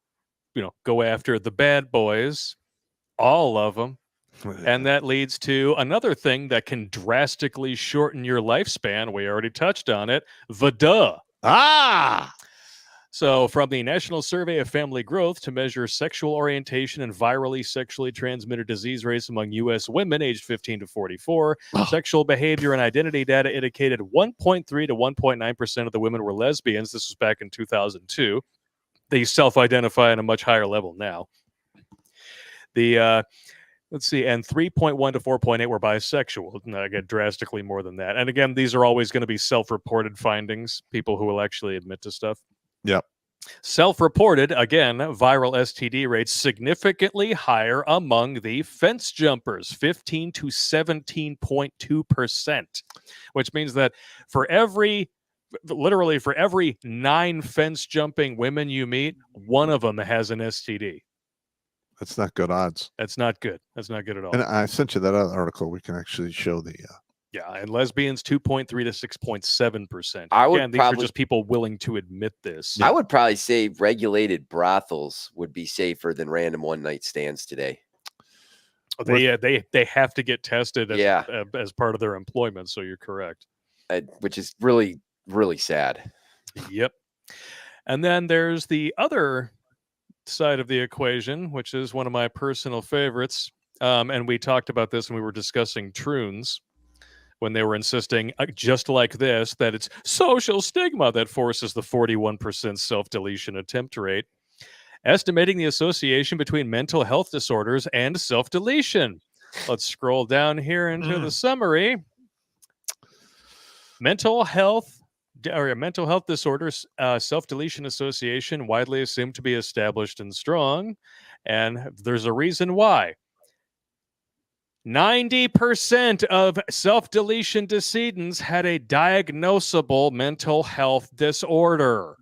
go after the bad boys, all of them. And that leads to another thing that can drastically shorten your lifespan. We already touched on it. The So, from the National Survey of Family Growth to measure sexual orientation and virally sexually transmitted disease rates among U.S. women aged 15 to 44, sexual behavior and identity data indicated 1.3 to 1.9% of the women were lesbians. This was back in 2002. They self-identify at a much higher level now. Let's see, and 3.1 to 4.8 were bisexual. And again, drastically more than that. And again, these are always going to be self-reported findings, people who will actually admit to stuff. Yep. Self-reported, again, viral STD rates significantly higher among the fence jumpers, 15 to 17.2%, which means that for every literally for every 9 fence jumping women you meet, one of them has an STD. That's not good odds. That's not good. That's not good at all. And I sent you that other article. We can actually show the. Yeah, and lesbians 2.3 to 6.7%. I would Again, these are just people willing to admit this. I would probably say regulated brothels would be safer than random one night stands today. They have to get tested as part of their employment. So you're correct. Which is really, really sad. Yep. And then there's the other side of the equation, which is one of my personal favorites. And we talked about this when we were discussing troons, when they were insisting, just like this, that it's social stigma that forces the 41% self-deletion attempt rate, estimating the association between mental health disorders and self-deletion. Let's scroll down here into the summary. Mental health disorders, self-deletion association, widely assumed to be established and strong. And there's a reason why. 90% of self-deletion decedents had a diagnosable mental health disorder.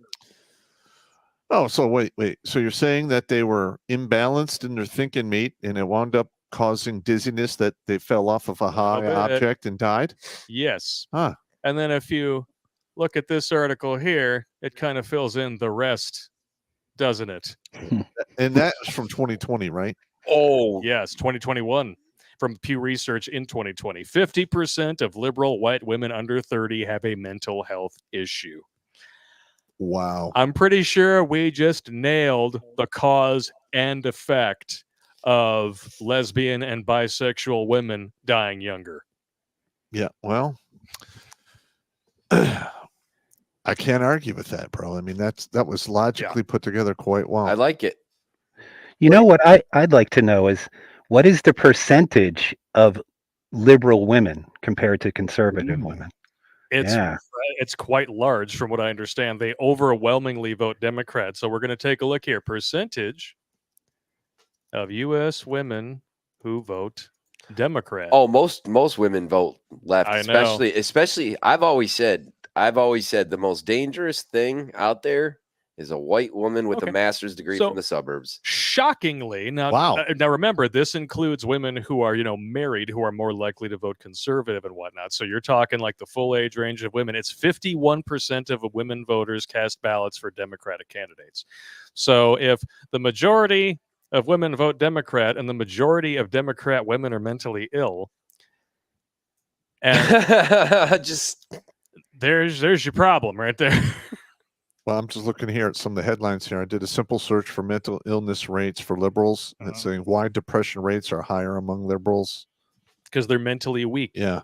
Oh, so wait. So you're saying that they were imbalanced in their thinking, mate, and it wound up causing dizziness, that they fell off of a high object and died? Yes. Huh. And then if you look at this article here, it kind of fills in the rest, doesn't it? And that was from 2020, right? Oh, yes, 2021. From Pew Research in 2020, 50% of liberal white women under 30 have a mental health issue. Wow. I'm pretty sure we just nailed the cause and effect of lesbian and bisexual women dying younger. Yeah, well, I can't argue with that, bro. I mean, that was logically put together quite well. I like it. You know what I'd like to know is, what is the percentage of liberal women compared to conservative women? It's quite large from what I understand. They overwhelmingly vote Democrat. So we're going to take a look here. Percentage of U.S. women who vote Democrat. Oh, most women vote left, I know. especially I've always said the most dangerous thing out there is a white woman with a master's degree from the suburbs. Shockingly, now remember, this includes women who are, married, who are more likely to vote conservative and whatnot. So you're talking like the full age range of women. It's 51% of women voters cast ballots for Democratic candidates. So if the majority of women vote Democrat and the majority of Democrat women are mentally ill, and there's your problem right there. Well, I'm just looking here at some of the headlines here. I did a simple search for mental illness rates for liberals, and it's saying why depression rates are higher among liberals. Because they're mentally weak. Yeah.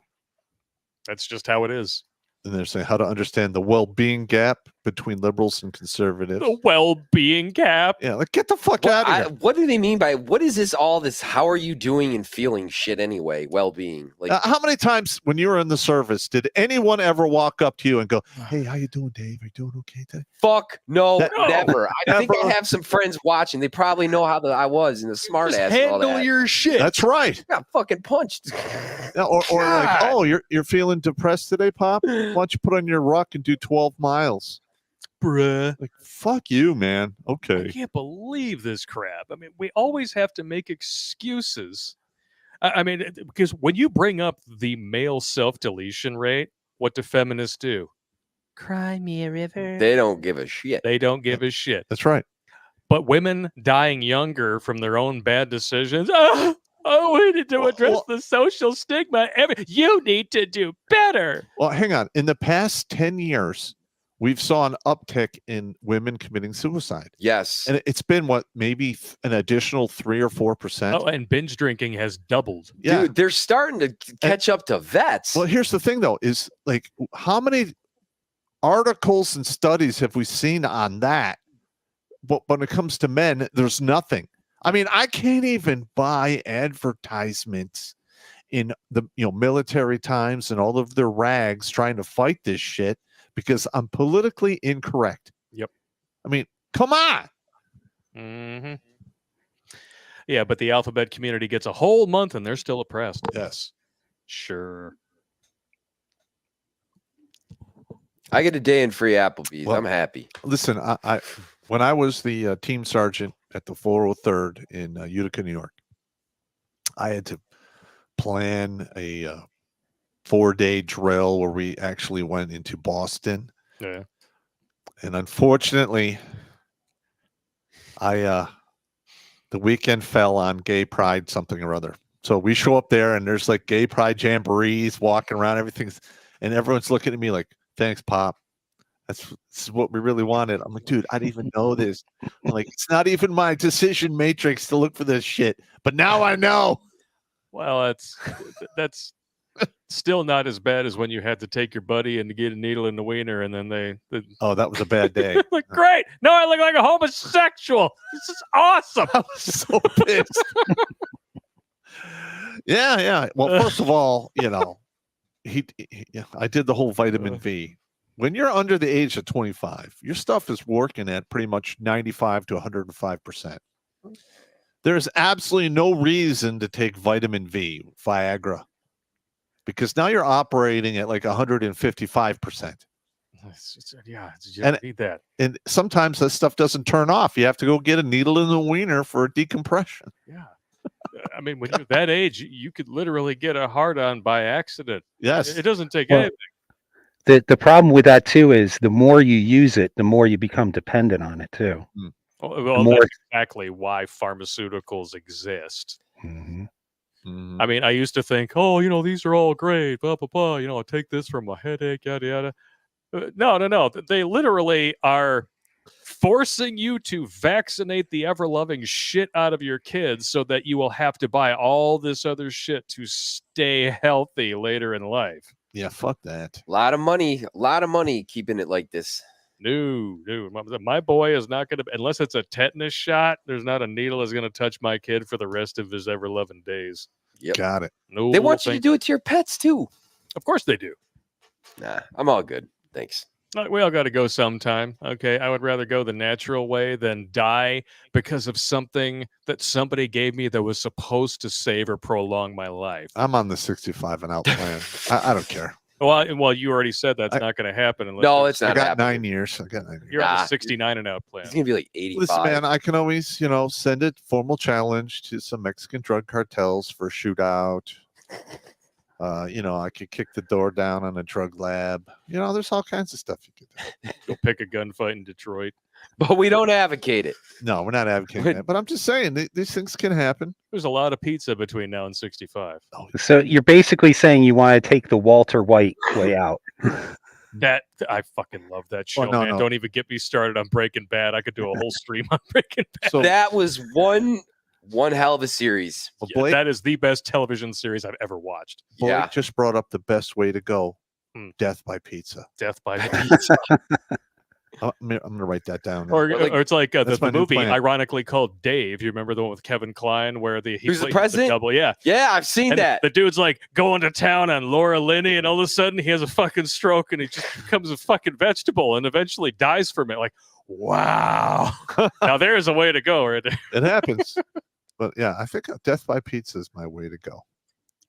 That's just how it is. And they're saying how to understand the well-being gap between liberals and conservatives. The well-being gap? Yeah, like get the fuck out of here. What do they mean by, what is this, all this, how are you doing and feeling shit anyway, well-being? Like, how many times when you were in the service did anyone ever walk up to you and go, hey, how you doing, Dave? Are you doing okay today? Fuck, no, never. I think I have some friends watching. They probably know how I was and the smart ass and all that. Handle your shit. That's right. I got fucking punched. Yeah, or like, oh, you're feeling depressed today, Pop? Why don't you put on your ruck and do 12 miles? Bruh. Like, fuck you, man. Okay. I can't believe this crap. I mean, we always have to make excuses. I mean, because when you bring up the male self-deletion rate, what do feminists do? Cry me a river. They don't give a shit. They don't give a shit. That's right. But women dying younger from their own bad decisions, we need to address the social stigma. You need to do better. Well, hang on. In the past 10 years, we've saw an uptick in women committing suicide. Yes. And it's been, maybe an additional 3 or 4%? Oh, and binge drinking has doubled. Yeah. Dude, they're starting to catch up to vets. Well, here's the thing, though, is like, how many articles and studies have we seen on that? But when it comes to men, there's nothing. I mean, I can't even buy advertisements in the military times and all of their rags trying to fight this shit because I'm politically incorrect. Yep. I mean, come on. Mm-hmm. Yeah, but the alphabet community gets a whole month and they're still oppressed. Yes. Sure. I get a day in free Applebee's. Well, I'm happy. Listen, I when I was the team sergeant at the 403rd in Utica, New York, I had to plan a 4-day drill where we actually went into Boston. Yeah. And unfortunately, the weekend fell on Gay Pride something or other. So we show up there and there's like Gay Pride jamborees walking around, everything's, and everyone's looking at me like, thanks, Pop. This is what we really wanted. I'm like, dude, I didn't even know this. I'm like, it's not even my decision matrix to look for this shit. But now I know. Well, that's still not as bad as when you had to take your buddy and to get a needle in the wiener, and then Oh, that was a bad day. like, great. No, I look like a homosexual. This is awesome. I was so pissed. Yeah. Well, first of all, I did the whole vitamin V. When you're under the age of 25, your stuff is working at pretty much 95 to 105%. There's absolutely no reason to take vitamin V, Viagra, because now you're operating at like 155%. Yeah, you need that. And sometimes that stuff doesn't turn off. You have to go get a needle in the wiener for a decompression. Yeah. I mean, when you're that age, you could literally get a hard-on by accident. Yes. It doesn't take anything. The problem with that too is the more you use it, the more you become dependent on it too. Well, more- that's exactly why pharmaceuticals exist. Mm-hmm. I mean, I used to think, oh, these are all great, blah, blah, blah. I'll take this for my headache, yada, yada. No. They literally are forcing you to vaccinate the ever-loving shit out of your kids so that you will have to buy all this other shit to stay healthy later in life. Yeah, fuck that. A lot of money keeping it like this. No. My boy is not going to, unless it's a tetanus shot, there's not a needle that's going to touch my kid for the rest of his ever-loving days. Yep. Got it. No, They want you to do it to your pets too. Of course they do. Nah, I'm all good. Thanks. We all got to go sometime. Okay. I would rather go the natural way than die because of something that somebody gave me that was supposed to save or prolong my life. I'm on the 65 and out plan. I don't care. Well, you already said that's not going to happen. Unless No, it's I not got happening. 9 years. You're on Nah, the 69 and out plan. It's gonna be like 85. Listen, man, I can always, send a formal challenge to some Mexican drug cartels for a shootout. I could kick the door down on a drug lab. There's all kinds of stuff you could do. Go pick a gunfight in Detroit. But we don't advocate it. No, we're not advocating that. But I'm just saying these things can happen. There's a lot of pizza between now and 65. So you're basically saying you want to take the Walter White way out. That I fucking love that show, no, man. no. Don't even get me started on Breaking Bad. I could do a whole stream on Breaking Bad. So That was one hell of a series. well, Yeah, Blake, that is the best television series I've ever watched. Blake Yeah. just brought up the best way to go. Hmm. Death by pizza. Death by Pizza. I'm going to write that down. or it's like That's my the new movie, plan. ironically called Dave. You remember the one with Kevin Kline where he Who's the played president? double? Yeah. Yeah, I've seen And that. the dude's like going to town on Laura Linney, and all of a sudden he has a fucking stroke and he just becomes a fucking vegetable and eventually dies from it. Like, wow. Now there's a way to go right there. It happens. But yeah, I think Death by Pizza is my way to go.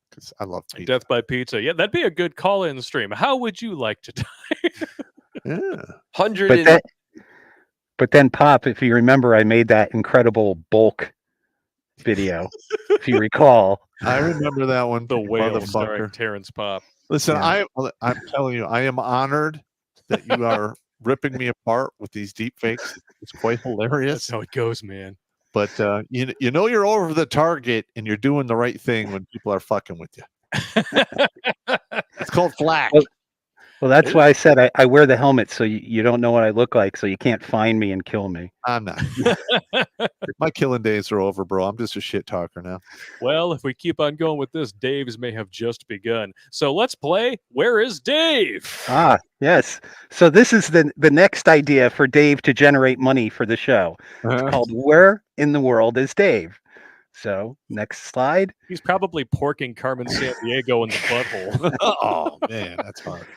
Because I love pizza. Death by Pizza. Yeah, that'd be a good call-in stream. How would you like to die? Yeah. 100 But then, Pop, if you remember, I made that incredible bulk video, if you recall. I remember that one. The Whale starring motherfucker. Terrence Pop. Listen, Yeah. I'm telling you, I am honored that you are ripping me apart with these deep fakes. It's quite hilarious. That's how it goes, man. But you're over the target and you're doing the right thing when people are fucking with you. It's called flack. Well, that's why I said I wear the helmet so you don't know what I look like, so you can't find me and kill me. I'm not. My killing days are over, bro. I'm just a shit talker now. Well, if we keep on going with this, Dave's may have just begun. So let's play Where is Dave? Ah, yes. So this is the next idea for Dave to generate money for the show. It's called Where in the World is Dave? So next slide. He's probably porking Carmen Sandiego in the butthole. Oh, man, that's hard.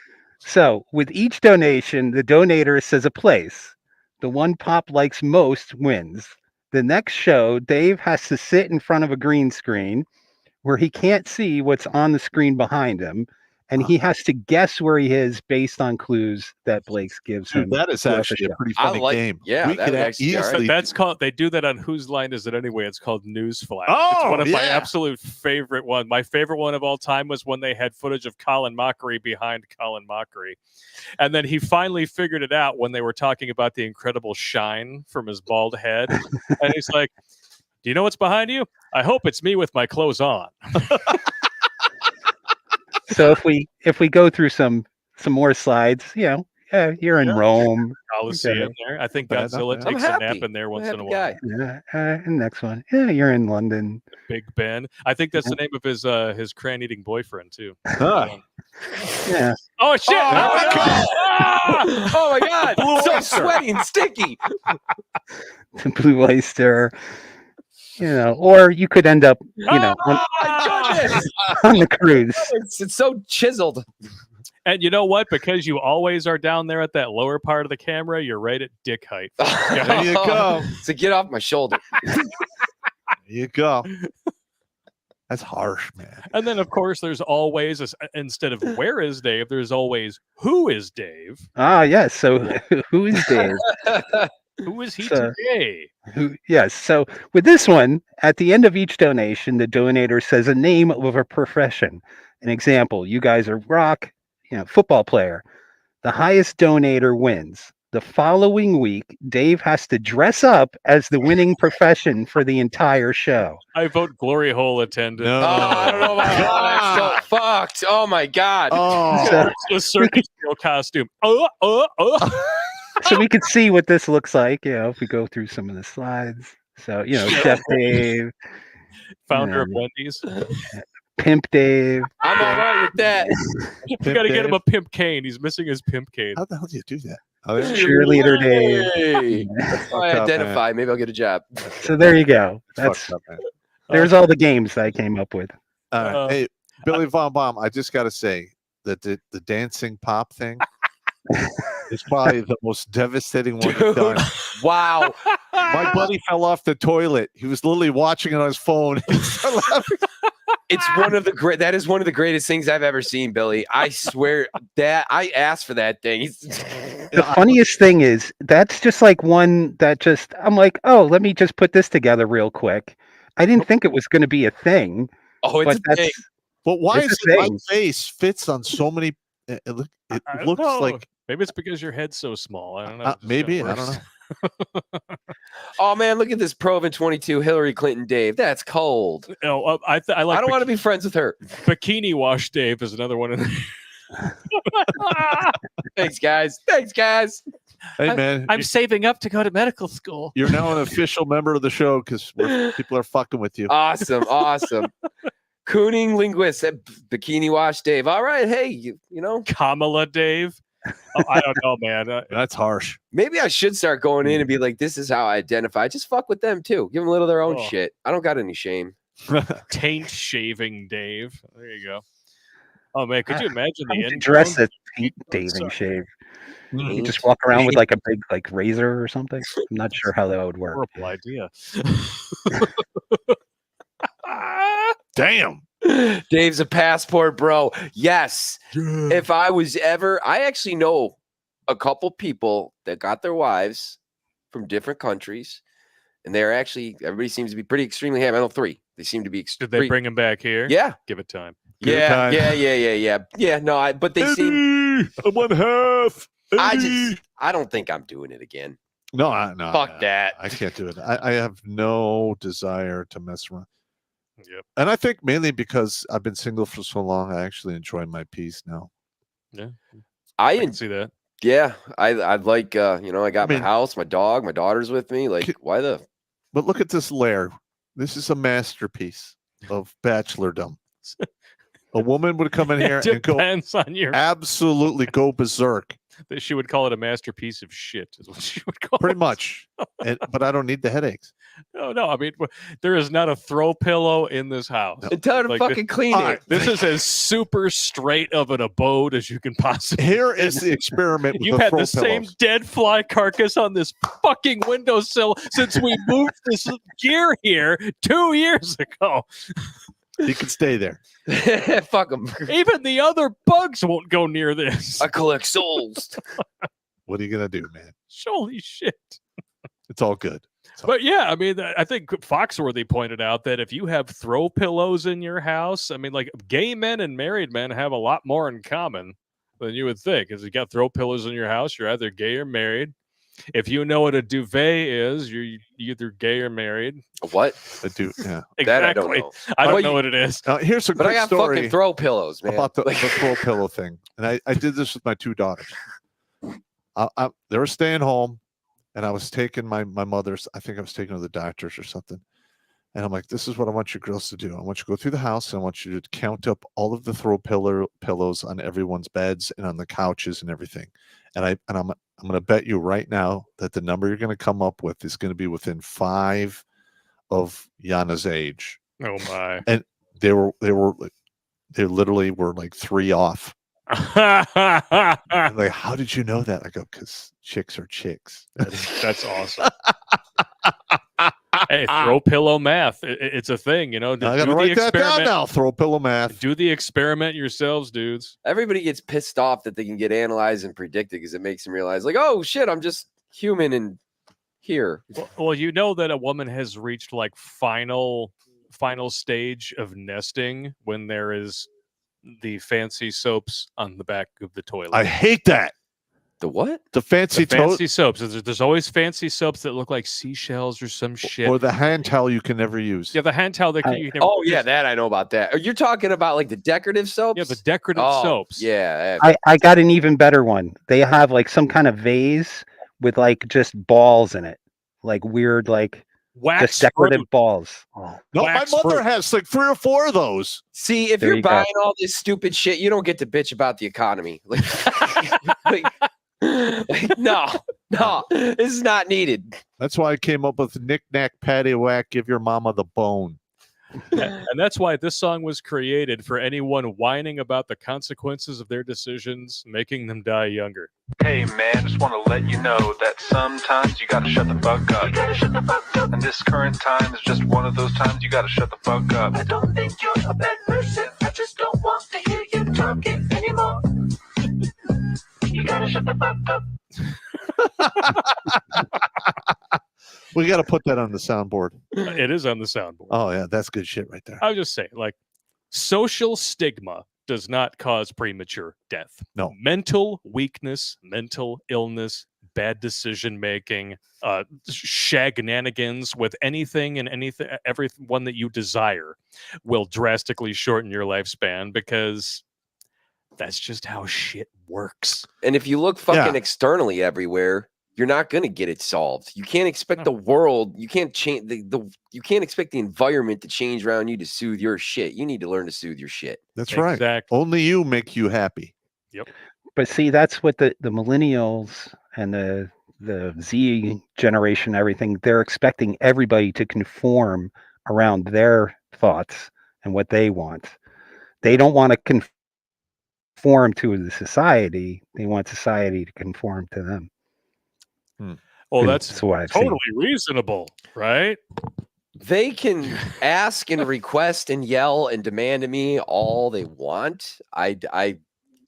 So with each donation, the donator says a place. The one Pop likes most wins. The next show, Dave has to sit in front of a green screen where he can't see what's on the screen behind him and he has to guess where he is based on clues that Blake gives him. Dude, that is throughout the actually a show. pretty I funny like- game. yeah, we that could would actually be all right. easily. That's called. They do that on Whose Line Is It Anyway? It's called Newsflash. It's Oh, one of my yeah. absolute favorite ones. My favorite one of all time was when they had footage of Colin Mockery behind Colin Mockery, and then he finally figured it out when they were talking about the incredible shine from his bald head, and he's like, "Do you know what's behind you? I hope it's me with my clothes on." So if we go through some more slides, you're in Rome. Coliseum there. I think Bad, not Godzilla bad. I'm takes a nap happy. in there I'm a once in a happy while. guy. And next one, you're in London. Big Ben. I think that's the name of his cran-eating boyfriend too. Huh. Yeah, Oh shit! Oh, Oh, no. no. Ah! Oh my god, so sweaty and sticky. the Blue Oyster. Or you could end up, Oh my goodness, on the cruise. it's so chiseled. And you know what? Because you always are down there at that lower part of the camera, you're right at dick height. There you go. So get off my shoulder. There you go. That's harsh, man. And then, of course, there's always, instead of where is Dave, there's always who is Dave? Ah, yes. So who is Dave? Who is he So- today? Yes. So with this one, at the end of each donation, the donator says a name of a profession. An example: you guys are rock, football player. The highest donator wins. The following week, Dave has to dress up as the winning profession for the entire show. I vote glory hole attendant. No. Oh, I don't know about that. That's so fucked. Oh my god. Oh, So, A circus steel costume. so we could see what this looks like, if we go through some of the slides. So, Chef Dave, Founder of Yeah. Wendy's. Pimp Dave. I'm all right with that. You got to get him a pimp cane. He's missing his pimp cane. how the hell do you do that? Oh, yeah. Cheerleader Dave. Hey. Fucked I up, identify. Maybe I'll get a job. So there you go. That's Fucked up, man. there's all the games I came up with. All right. Hey, Billy Von Baum, I just got to say that the dancing pop thing is probably the most devastating one you've done. Wow. My buddy fell off the toilet. He was literally watching it on his phone. He started laughing. It's one of the great. That is one of the greatest things I've ever seen, Billy. I swear that I asked for that thing. The funniest thing is that's just like one that just I'm like, oh, let me just put this together real quick. I didn't think it was going to be a thing, Oh, it's but a that's thing. But why It's is a it my thing. face fits on so many? It I don't looks know. like Maybe it's because your head's so small. I don't know. It just maybe kinda I don't works. know. Oh man, look at this Proven 22 Hillary Clinton Dave. That's cold. No, I like. I don't want to be friends with her. Bikini Wash Dave is another one. Thanks, guys. Thanks, guys. Hey man, I'm saving up to go to medical school. you're now an official member of the show because people are fucking with you. Awesome. Awesome. Cooning linguist at Bikini Wash Dave. All right. Hey, you know, Kamala Dave. Oh, I don't know, man. That's harsh. maybe I should start going in and be like, this is how I identify. Just fuck with them too. Give them a little of their own Oh. shit. I don't got any shame. Taint shaving Dave. There you go. Oh man, could you imagine how the would you intro? dress a Dave and Sorry. shave. Mm. You just walk around with like a big like razor or something. I'm not sure how that would work. Horrible idea. Damn. Dave's a passport, bro. Yes. If I was ever, I actually know a couple people that got their wives from different countries, and they're actually, everybody seems to be pretty extremely happy. I know 3. They seem to be Did they bring him back here? Yeah. Give it time. Give it Yeah. time. Yeah. No, but they seem, Eddie, I'm one half. I don't think I'm doing it again. No, no. Fuck no, that. I can't do it. I have no desire to mess around. Yep. And I think mainly because I've been single for so long, I actually enjoy my peace now. Yeah. I I can see that. Yeah, I'd like I got mean- my house, my dog, my daughter's with me. Like, why the But look at this lair. This is a masterpiece of bachelordom. A woman would come in here It and go depends on your. absolutely go berserk, She would call it a masterpiece of shit. Is what she would call pretty it. much. But I don't need the headaches. No. I mean, there is not a throw pillow in this house. and tell her to Like fucking clean All it. right. This is as super straight of an abode as you can possibly. Here is the experiment with You've the had throw the same pillows. dead fly carcass on this fucking windowsill since we moved this gear here 2 years ago. He can stay there. Fuck him. Even the other bugs won't go near this. I collect souls. What are you gonna do, man? Holy shit. It's all good. But yeah, I mean, I think Foxworthy pointed out that if you have throw pillows in your house, I mean, like gay men and married men have a lot more in common than you would think. Because you got throw pillows in your house, you're either gay or married. If you know what a duvet is, you're either gay or married. What? I do. Yeah. Exactly. That I don't know. I don't Well, know what it is. Here's a But I quick got story fucking throw pillows, man. about the Like- throw pillow thing, and I did this with my 2 daughters. They were staying home, and I was taking my mother's. I think I was taking her to the doctors or something. And I'm like, this is what I want you girls to do. I want you to go through the house, and I want you to count up all of the throw pillows on everyone's beds and on the couches and everything. And I'm going to bet you right now that the number you're going to come up with is going to be within 5 of Yana's age. Oh my. And they literally were like 3 off. I'm like, how did you know that? I go, because chicks are chicks. That's awesome. Hey, throw pillow math. It's a thing, you know. I gotta write that down now. Throw pillow math. Do the experiment yourselves, dudes. Everybody gets pissed off that they can get analyzed and predicted because it makes them realize, like, oh shit, I'm just human and here. Well, you know that a woman has reached like final stage of nesting when there is the fancy soaps on the back of the toilet. I hate that. The what? The fancy soaps. There's always fancy soaps that look like seashells or some shit. Or the hand towel you can never use. Yeah, the hand towel that you can never Oh use. yeah, that I know about that. You're talking about like the decorative soaps? Yeah, the decorative soaps. Yeah. I got an even better one. They have like some kind of vase with like just balls in it, like weird, like wax just decorative fruit. balls. Oh. No, wax my mother fruit. has like 3 or 4 of those. See, if There you're you go. buying all this stupid shit, you don't get to bitch about the economy. Like, no, this is not needed. That's why I came up with knick-knack, paddywhack, give your mama the bone. And that's why this song was created, for anyone whining about the consequences of their decisions, making them die younger. Hey man, just want to let you know that sometimes you gotta shut the fuck up. You gotta shut the fuck up. And this current time is just one of those times you gotta shut the fuck up. I don't think you're a bad person. I just don't want to hear you talking anymore. You gotta shut the fuck up. We got to put that on the soundboard. It is on the soundboard. Oh, yeah, that's good shit right there. I was just saying, like, social stigma does not cause premature death. No. Mental weakness, mental illness, bad decision making, shagnanigans with anything and everyone that you desire will drastically shorten your lifespan, because that's just how shit works. And if you look fucking externally everywhere, you're not going to get it solved. You can't expect the world, you can't change you can't expect the environment to change around you to soothe your shit. You need to learn to soothe your shit. That's right. Exactly. Only you make you happy. Yep. But see, that's what the millennials and the Z generation, everything, they're expecting everybody to conform around their thoughts and what they want. They don't want to conform to the society. They want society to conform to them. Well, that's what I've totally seen. reasonable, right? They can ask and request and yell and demand of me all they want. I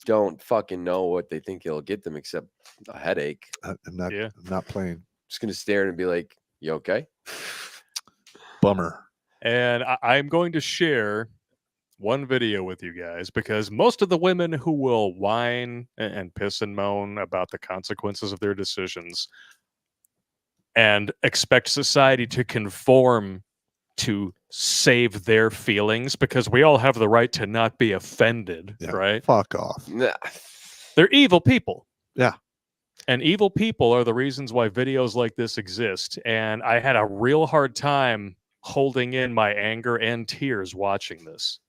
don't fucking know what they think it'll get them except a headache. I'm not playing. Just gonna stare and be like, "You okay?" Bummer. And I'm going to share one video with you guys, because most of the women who will whine and piss and moan about the consequences of their decisions and expect society to conform to save their feelings, because we all have the right to not be offended, right? Fuck off. They're evil people. Yeah. And evil people are the reasons why videos like this exist. And I had a real hard time holding in my anger and tears watching this.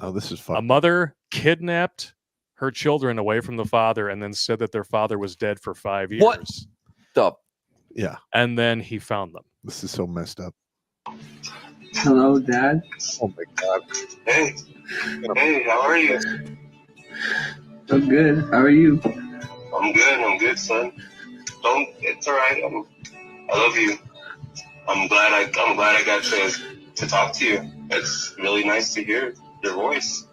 Oh, this is fun. A mother kidnapped her children away from the father and then said that their father was dead for 5 years. What the? Yeah. And then he found them. This is so messed up. Hello, Dad. Oh my God. Hey. Hey, how are you? I'm good. How are you? I'm good, son. It's all right. I love you. I'm glad I got to talk to you. it's really nice to hear your voice.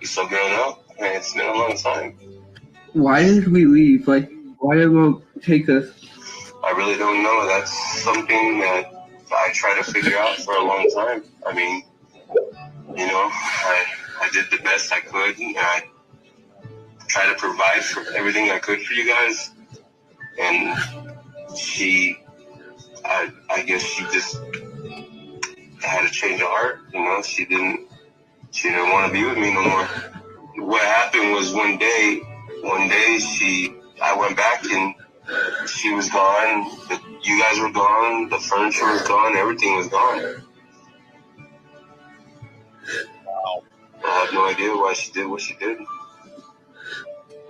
You're still growing up, and it's been a long time. Why did we leave? Like, why did it take us? I really don't know. That's something that I try to figure out for a long time. I mean, you know, I did the best I could, and I tried to provide for everything I could for you guys. And I guess she just had a change of heart. You know, she didn't want to be with me no more. What happened was one day I went back and she was gone. You guys were gone. The furniture was gone. Everything was gone. Wow. I have no idea why she did what she did.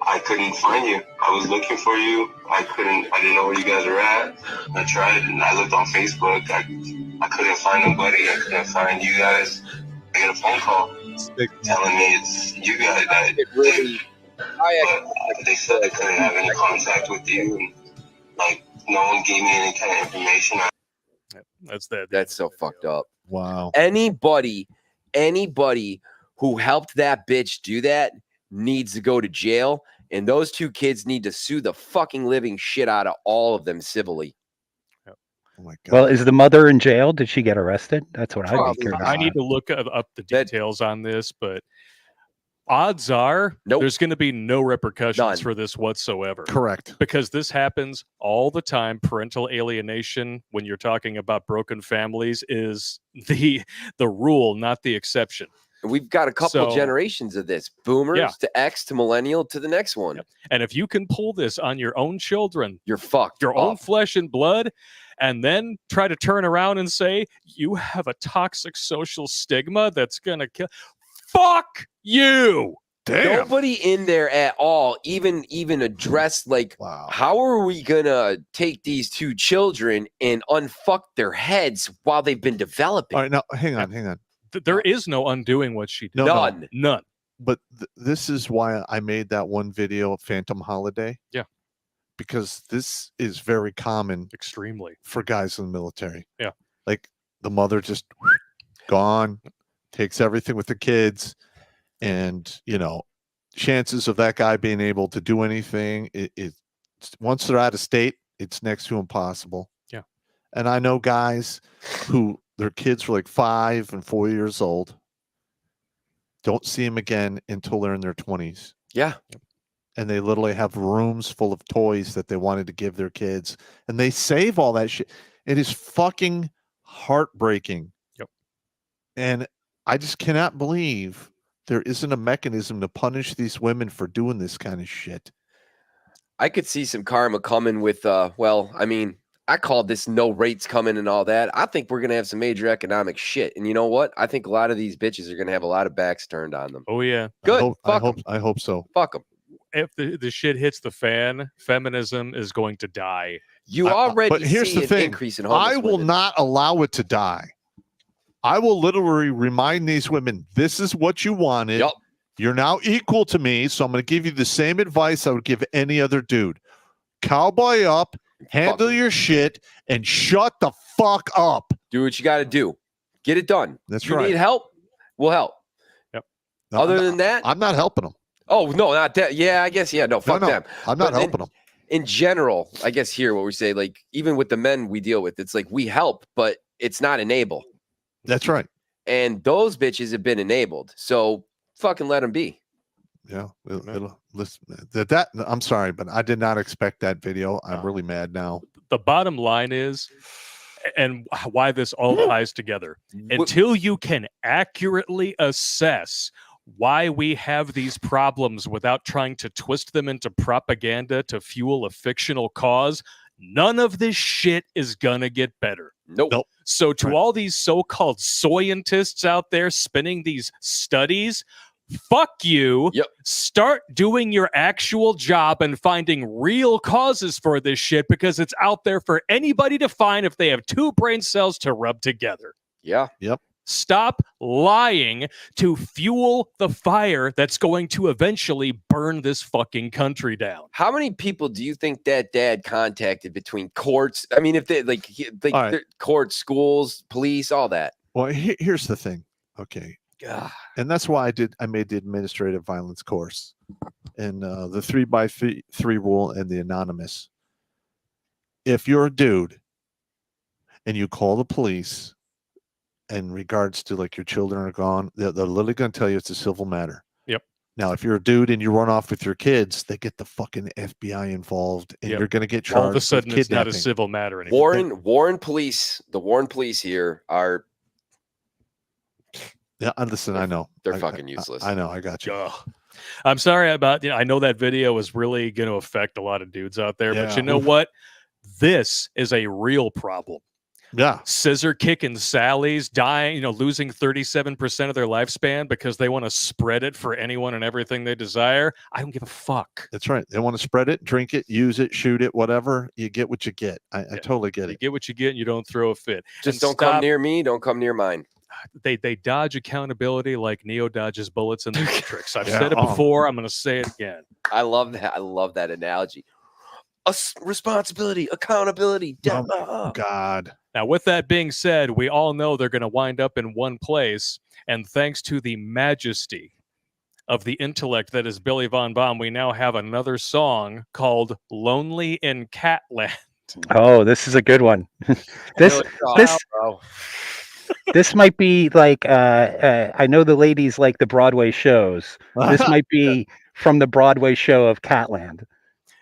I couldn't find you. I was looking for you. I didn't know where you guys were at. I tried and I looked on Facebook. I couldn't find nobody. I couldn't find you guys. I get a phone call telling me it's you guys that but they said I couldn't have any contact with you, and like no one gave me any kind of information. That's so fucked up. Wow. Anybody who helped that bitch do that needs to go to jail, and those two kids need to sue the fucking living shit out of all of them civilly. Oh my God. Well, is the mother in jail? Did she get arrested? That's what I'd be curious I need about. to look up the details on this, but odds are there's going to be no repercussions for this whatsoever. Correct. Because this happens all the time. Parental alienation, when you're talking about broken families, is the rule, not the exception. We've got a couple generations of this. Boomers to X to millennial to the next one. Yep. And if you can pull this on your own children, you're fucked. Your own flesh and blood, and then try to turn around and say, you have a toxic social stigma that's going to kill. Fuck you. Damn. Nobody in there at all even addressed like, how are we going to take these two children and unfuck their heads while they've been developing? All right, now, hang on. There is no undoing what she did. None. But this is why I made that one video, Phantom Holiday. Yeah. Because this is very common. Extremely. For guys in the military. Yeah. Like the mother just gone, takes everything with the kids. And, you know, chances of that guy being able to do anything, once they're out of state, it's next to impossible. Yeah. And I know guys who their kids were like 5 and 4 years old. Don't see them again until they're in their 20s. Yeah. And they literally have rooms full of toys that they wanted to give their kids. And they save all that shit. It is fucking heartbreaking. Yep. And I just cannot believe there isn't a mechanism to punish these women for doing this kind of shit. I could see some karma coming with, I called this no rates coming and all that. I think we're going to have some major economic shit. And you know what? I think a lot of these bitches are going to have a lot of backs turned on them. Oh, yeah. Good. I hope so. Fuck them. If the shit hits the fan, feminism is going to die. You already but here's see the thing. Increase in homeless I will women. not allow it to die. I will literally remind these women, this is what you wanted. Yep. You're now equal to me, so I'm going to give you the same advice I would give any other dude. Cowboy up, handle your shit, and shut the fuck up. Do what you got to do. Get it done. That's you right. need help? We'll help. Yep. No, Other than that, I'm not helping them. Oh, no, not that. Yeah, I guess. Yeah, no, fuck them. I'm not helping them. In general, I guess here what we say, like, even with the men we deal with, it's like we help, but it's not enable. That's right. And those bitches have been enabled. So fucking let them be. Yeah. Listen, I'm sorry, but I did not expect that video. I'm really mad now. The bottom line is, and why this all ties together, until you can accurately assess why we have these problems without trying to twist them into propaganda to fuel a fictional cause, none of this shit is gonna get better. Nope. So to all these so-called scientists out there spinning these studies, fuck you. Yep. Start doing your actual job and finding real causes for this shit, because it's out there for anybody to find if they have two brain cells to rub together. Yeah. Yep. Stop lying to fuel the fire that's going to eventually burn this fucking country down. How many people do you think that dad contacted between courts? I mean, if they courts, schools, police, all that. Well, here's the thing. Okay. God. And that's why I made the administrative violence course and the 3x3 rule and the anonymous. If you're a dude and you call the police in regards to like your children are gone, they're literally going to tell you it's a civil matter. Yep. Now, if you're a dude and you run off with your kids, they get the fucking FBI involved, and you're going to get charged. All of a sudden, with it's not a kidnapping. civil matter anymore. The Warren police here are. Yeah, listen, I know they're fucking useless. I know, I got you. Ugh. I'm sorry about. I know that video was really going to affect a lot of dudes out there, but you know what? This is a real problem. Yeah. Scissor kicking Sally's dying, losing 37% of their lifespan because they want to spread it for anyone and everything they desire. I don't give a fuck. That's right. They want to spread it, drink it, use it, shoot it, whatever. You get what you get. I totally get You it. get what you get and you don't throw a fit. Just don't come near me. Don't come near mine. They dodge accountability like Neo dodges bullets in the Matrix. I've said it before. I'm going to say it again. I love that. I love that analogy. Responsibility, accountability. Oh, God. Now, with that being said, we all know they're going to wind up in one place. And thanks to the majesty of the intellect that is Billy Von Baum, we now have another song called Lonely in Catland. Oh, this is a good one. This might be like, I know the ladies like the Broadway shows. This might be from the Broadway show of Catland.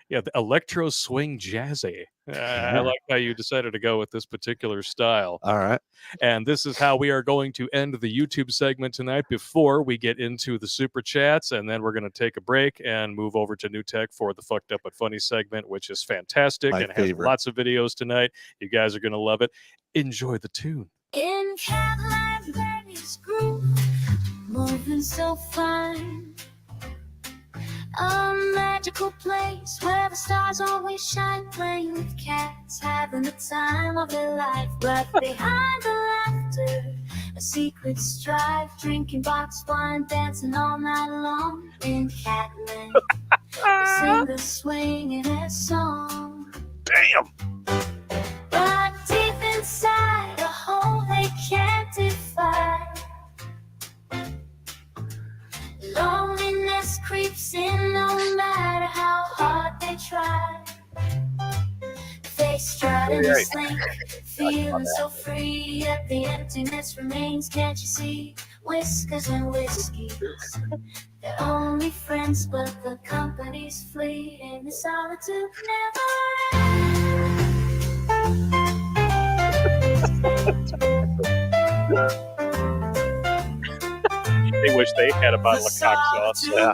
Yeah, the electro swing jazzy. I like how you decided to go with this particular style. All right. And this is how we are going to end the YouTube segment tonight before we get into the super chats. And then we're going to take a break and move over to New Tech for the Fucked Up but Funny segment, which is fantastic. My and favorite. Has lots of videos tonight. You guys are going to love it. Enjoy the tune. In Catland, babies grew more than so fine. A magical place where the stars always shine, playing with cats, having the time of their life. Right behind the laughter, a secret strife, drinking box wine, dancing all night long. In Catland, they sing a swinging a song. Damn! But deep inside, a hole they can't define. Loneliness creeps in no matter how hard they try. They strut and they slink, feeling so free, yet the emptiness remains. Can't you see? Whiskers and whiskeys, they're only friends, but the company's fleeting. The solitude never ends. They wish they had a bottle of cock sauce. Yeah.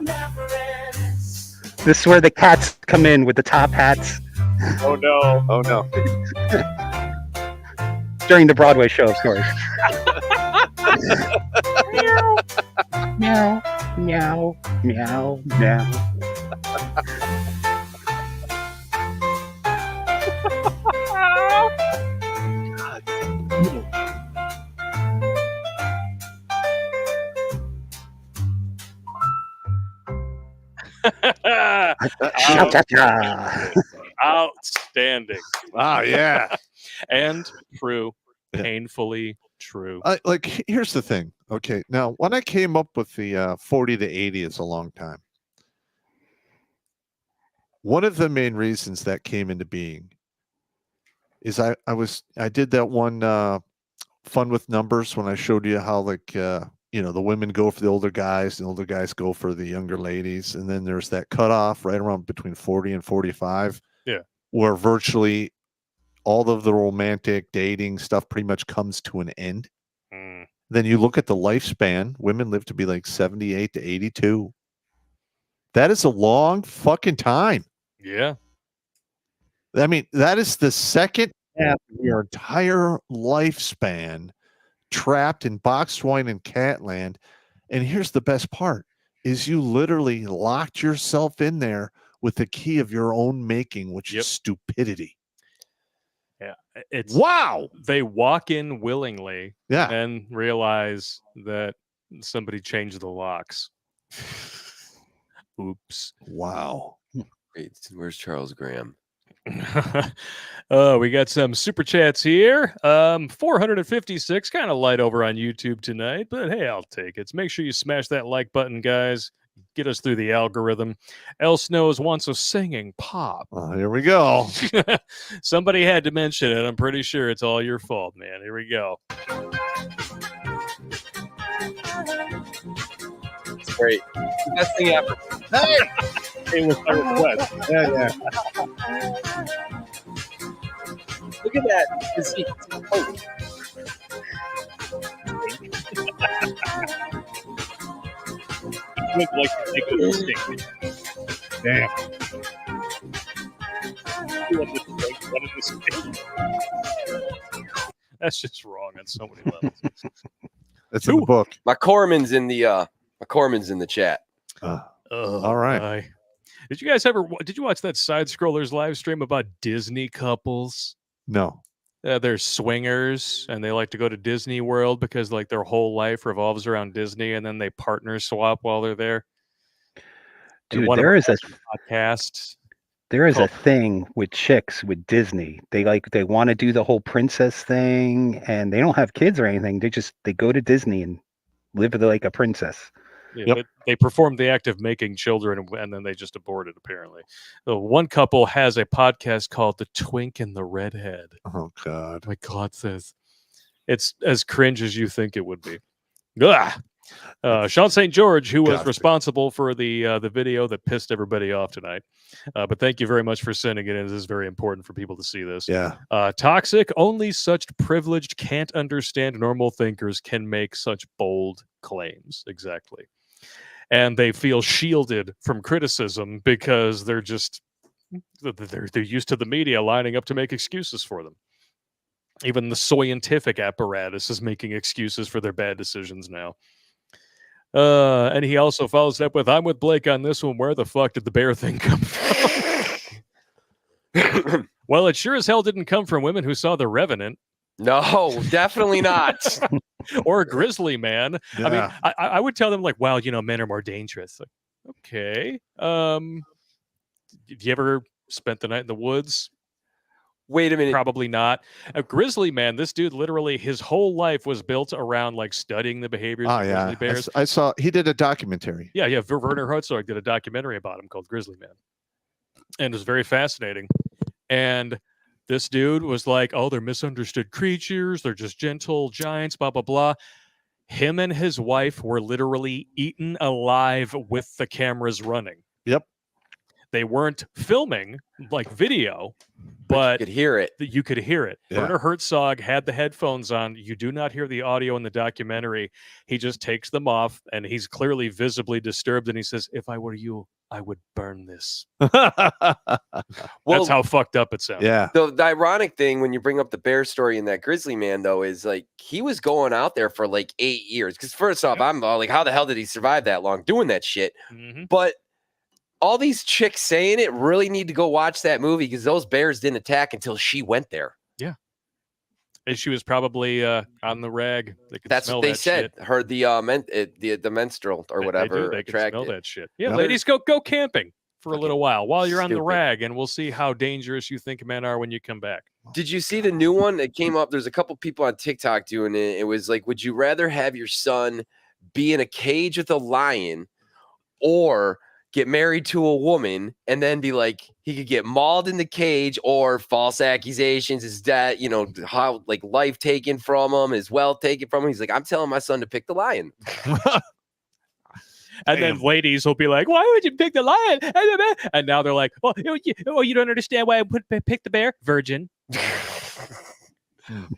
This is where the cats come in with the top hats. Oh, no. Oh, no. During the Broadway show, of course. Meow, meow, meow, meow. Outstanding. Oh, yeah. And true. Painfully true. Like, here's the thing. Okay. Now, when I came up with the 40 to 80 is a long time, one of the main reasons that came into being is I did that one fun with numbers when I showed you how, like, the women go for the older guys, the older guys go for the younger ladies. And then there's that cutoff right around between 40 and 45. Yeah. Where virtually all of the romantic dating stuff pretty much comes to an end. Then you look at the lifespan, women live to be like 78 to 82. That is a long fucking time. Yeah. I mean, that is the second half of your entire lifespan trapped in boxed wine and Catland. And here's the best part is you literally locked yourself in there with the key of your own making, which is stupidity. Yeah. It's wow. They walk in willingly Yeah. and realize that somebody changed the locks. Oops. Wow. Wait, where's Charles Graham? We got some super chats here. 456, kind of light over on YouTube tonight, but hey, I'll take it. So make sure you smash that like button, guys. Get us through the algorithm. El Snows wants a singing pop. Oh, here we go. Somebody had to mention it. I'm pretty sure it's all your fault, man. Here we go. It's great. Best thing ever. It was my request. Yeah. Look at that. Damn. That's just wrong on so many levels. That's in the book. My Corman's in the chat. All right. Did you watch that Side Scrollers live stream about Disney couples? No. They're swingers and they like to go to Disney World because like their whole life revolves around Disney, and then they partner swap while they're there. Dude, there is a called- thing with chicks with Disney. They want to do the whole princess thing, and they don't have kids or anything. They go to Disney and live like a princess. Yeah, they performed the act of making children, and then they just aborted, apparently. So one couple has a podcast called The Twink and the Redhead. Oh, God. My God, says it's as cringe as you think it would be. Ugh. Sean St. George, who was responsible for the video that pissed everybody off tonight. But thank you very much for sending it in. This is very important for people to see this. Yeah. Toxic, only such privileged, can't understand normal thinkers can make such bold claims. Exactly. And they feel shielded from criticism because they're used to the media lining up to make excuses for them. Even the scientific apparatus is making excuses for their bad decisions now. And he also follows it up with, I'm with Blake on this one. Where the fuck did the bear thing come from? Well, it sure as hell didn't come from women who saw The Revenant. No, definitely not. Or a Grizzly Man. Yeah. I mean, I would tell them like, well, men are more dangerous. Like, okay. Have you ever spent the night in the woods? Wait a minute. Probably not. A Grizzly Man, this dude literally, his whole life was built around like studying the behaviors of grizzly bears. I saw he did a documentary. Yeah. Werner Herzog did a documentary about him called Grizzly Man. And it was very fascinating. And this dude was like, oh, they're misunderstood creatures. They're just gentle giants, blah, blah, blah. Him and his wife were literally eaten alive with the cameras running. Yep. They weren't filming like video, but you could hear it. You could hear it. Yeah. Werner Herzog had the headphones on. You do not hear the audio in the documentary. He just takes them off, and he's clearly visibly disturbed. And he says, if I were you, I would burn this. That's how fucked up it sounds. Yeah. The ironic thing when you bring up the bear story in that Grizzly Man, though, is like he was going out there for like 8 years. Because first off, I'm like, how the hell did he survive that long doing that shit? Mm-hmm. But all these chicks saying it really need to go watch that movie because those bears didn't attack until she went there. Yeah. And she was probably on the rag. That's what they said. Shit. Her the menstrual or whatever. They can smell that shit. Yeah, Yeah. ladies, go camping for a little while you're on the rag, and we'll see how dangerous you think men are when you come back. Did you see the new one that came up? There's a couple people on TikTok doing it. It was like, would you rather have your son be in a cage with a lion or get married to a woman and then be like, he could get mauled in the cage or false accusations, his dad, how like life taken from him, his wealth taken from him. He's like, I'm telling my son to pick the lion. And then ladies will be like, why would you pick the lion? And now they're like, well, you don't understand why I picked the bear? Virgin.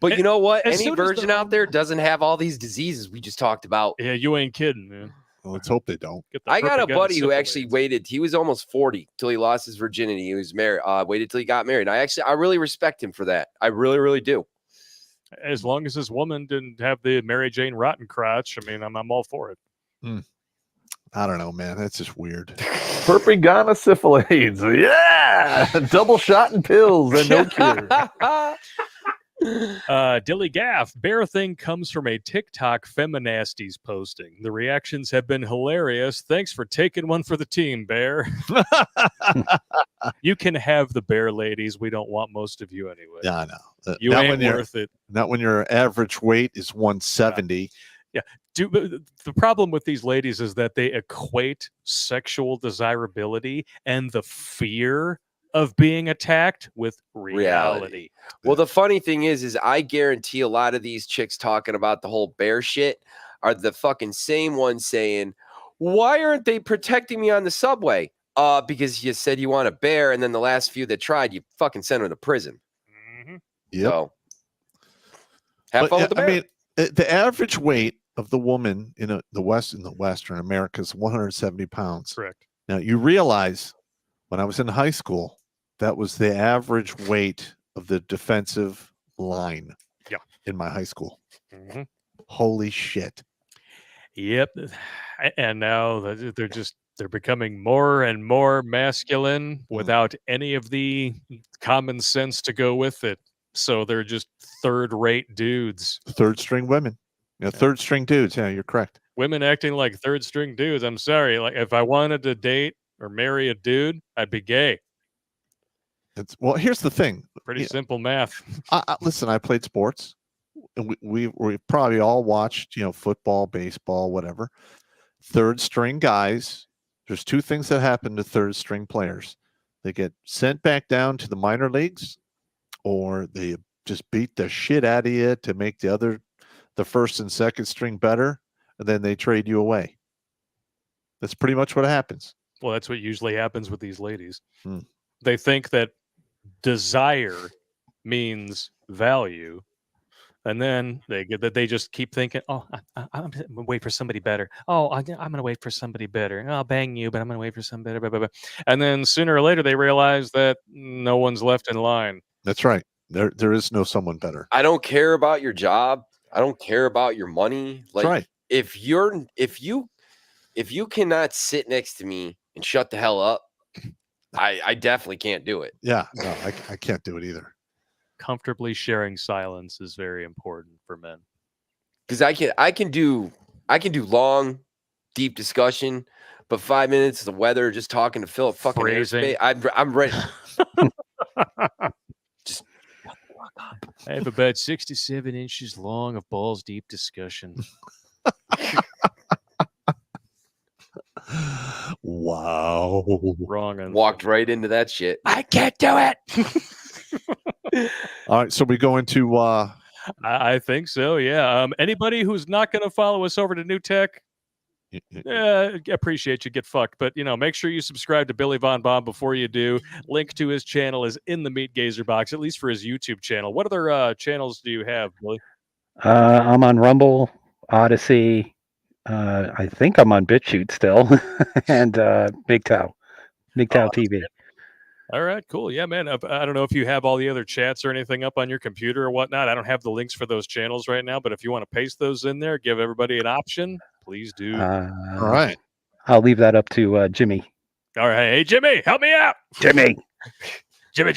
But you know what? as Any soon as virgin out there doesn't have all these diseases we just talked about. Yeah, you ain't kidding, man. Well, let's hope they don't. I got a buddy who actually waited. He was almost 40 till he lost his virginity. He was married. Waited till he got married. I really respect him for that. I really, really do. As long as this woman didn't have the Mary Jane Rotten crotch, I mean, I'm all for it. I don't know, man. That's just weird. Herpes, gonorrhea, syphilis. Yeah, double shot and pills and no cure. Dilly Gaff, bear thing comes from a TikTok feminasties posting. The reactions have been hilarious. Thanks for taking one for the team, Bear. You can have the bear ladies. We don't want most of you anyway. Yeah, I know. You Not ain't when worth it. Not when your average weight is 170. Yeah. The problem with these ladies is that they equate sexual desirability and the fear of being attacked with reality. Well, the funny thing is I guarantee a lot of these chicks talking about the whole bear shit are the fucking same ones saying, why aren't they protecting me on the subway? Because you said you want a bear, and then the last few that tried, you fucking sent them to prison. Mm-hmm. Yep. So, have fun with the bear. I mean, the average weight of the woman in the Western America is 170 pounds. Correct. Now, you realize when I was in high school, that was the average weight of the defensive line in my high school. Mm-hmm. Holy shit. Yep. And now they're becoming more and more masculine without any of the common sense to go with it. So they're just third-rate dudes. Third-string women. Third-string dudes. Yeah, you're correct. Women acting like third-string dudes. I'm sorry. Like, if I wanted to date or marry a dude, I'd be gay. Well, here's the thing. Pretty simple math. Listen, I played sports. And we probably all watched, football, baseball, whatever. Third-string guys. There's two things that happen to third-string players. They get sent back down to the minor leagues, or they just beat the shit out of you to make the first and second string better, and then they trade you away. That's pretty much what happens. Well, that's what usually happens with these ladies. They think that desire means value, and then they just keep thinking, oh, I'm going to wait for somebody better. Oh, I'm going to wait for somebody better. I'll bang you, but I'm going to wait for somebody better. Blah, blah, blah. And then sooner or later, they realize that no one's left in line. That's right. There is no someone better. I don't care about your job. I don't care about your money. Like, right. if you cannot sit next to me and shut the hell up, I definitely can't do it. Yeah, no, I can't do it either. Comfortably sharing silence is very important for men. Because I can do long, deep discussion, but 5 minutes of the weather, just talking to Philip fucking airspace, I'm ready. Just I have about 67 inches long of balls deep discussion. Wow. Wrong. And walked right into that shit. I can't do it. All right, so we go into I think so, yeah. Anybody who's not going to follow us over to New Tech, appreciate you, get fucked. But, make sure you subscribe to Billy Von Baum before you do. Link to his channel is in the Meat Gazer box, at least for his YouTube channel. What other channels do you have, Billy? I'm on Rumble, Odyssey. I think I'm on BitChute still, and MGTOW TV. All right, cool. Yeah, man. I don't know if you have all the other chats or anything up on your computer or whatnot. I don't have the links for those channels right now, but if you want to paste those in there, give everybody an option, please do. all right. I'll leave that up to Jimmy. All right. Hey, Jimmy, help me out. Jimmy. Jimmy.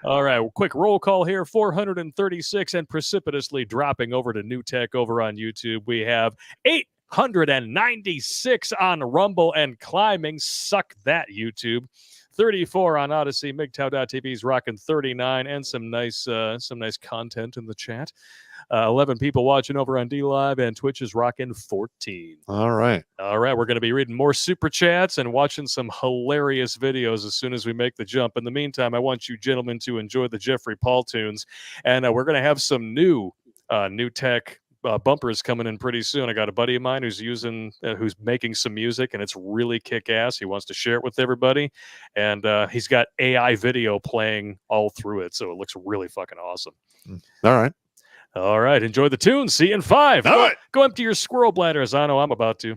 All right, well, quick roll call here. 436 and precipitously dropping over to New Tech over on YouTube. We have 896 on Rumble and climbing. Suck that, YouTube. 34 on Odyssey. MGTOW.TV's rocking 39 and some nice content in the chat. 11 people watching over on DLive, and Twitch is rocking 14. All right. We're going to be reading more super chats and watching some hilarious videos as soon as we make the jump. In the meantime, I want you gentlemen to enjoy the Jeffrey Paul tunes, and we're going to have some new tech bumpers coming in pretty soon. I got a buddy of mine who's making some music, and it's really kick-ass. He wants to share it with everybody, and he's got AI video playing all through it, so it looks really fucking awesome. All right. Enjoy the tune. See you in 5. All right. Go empty your squirrel bladders. I know I'm about to.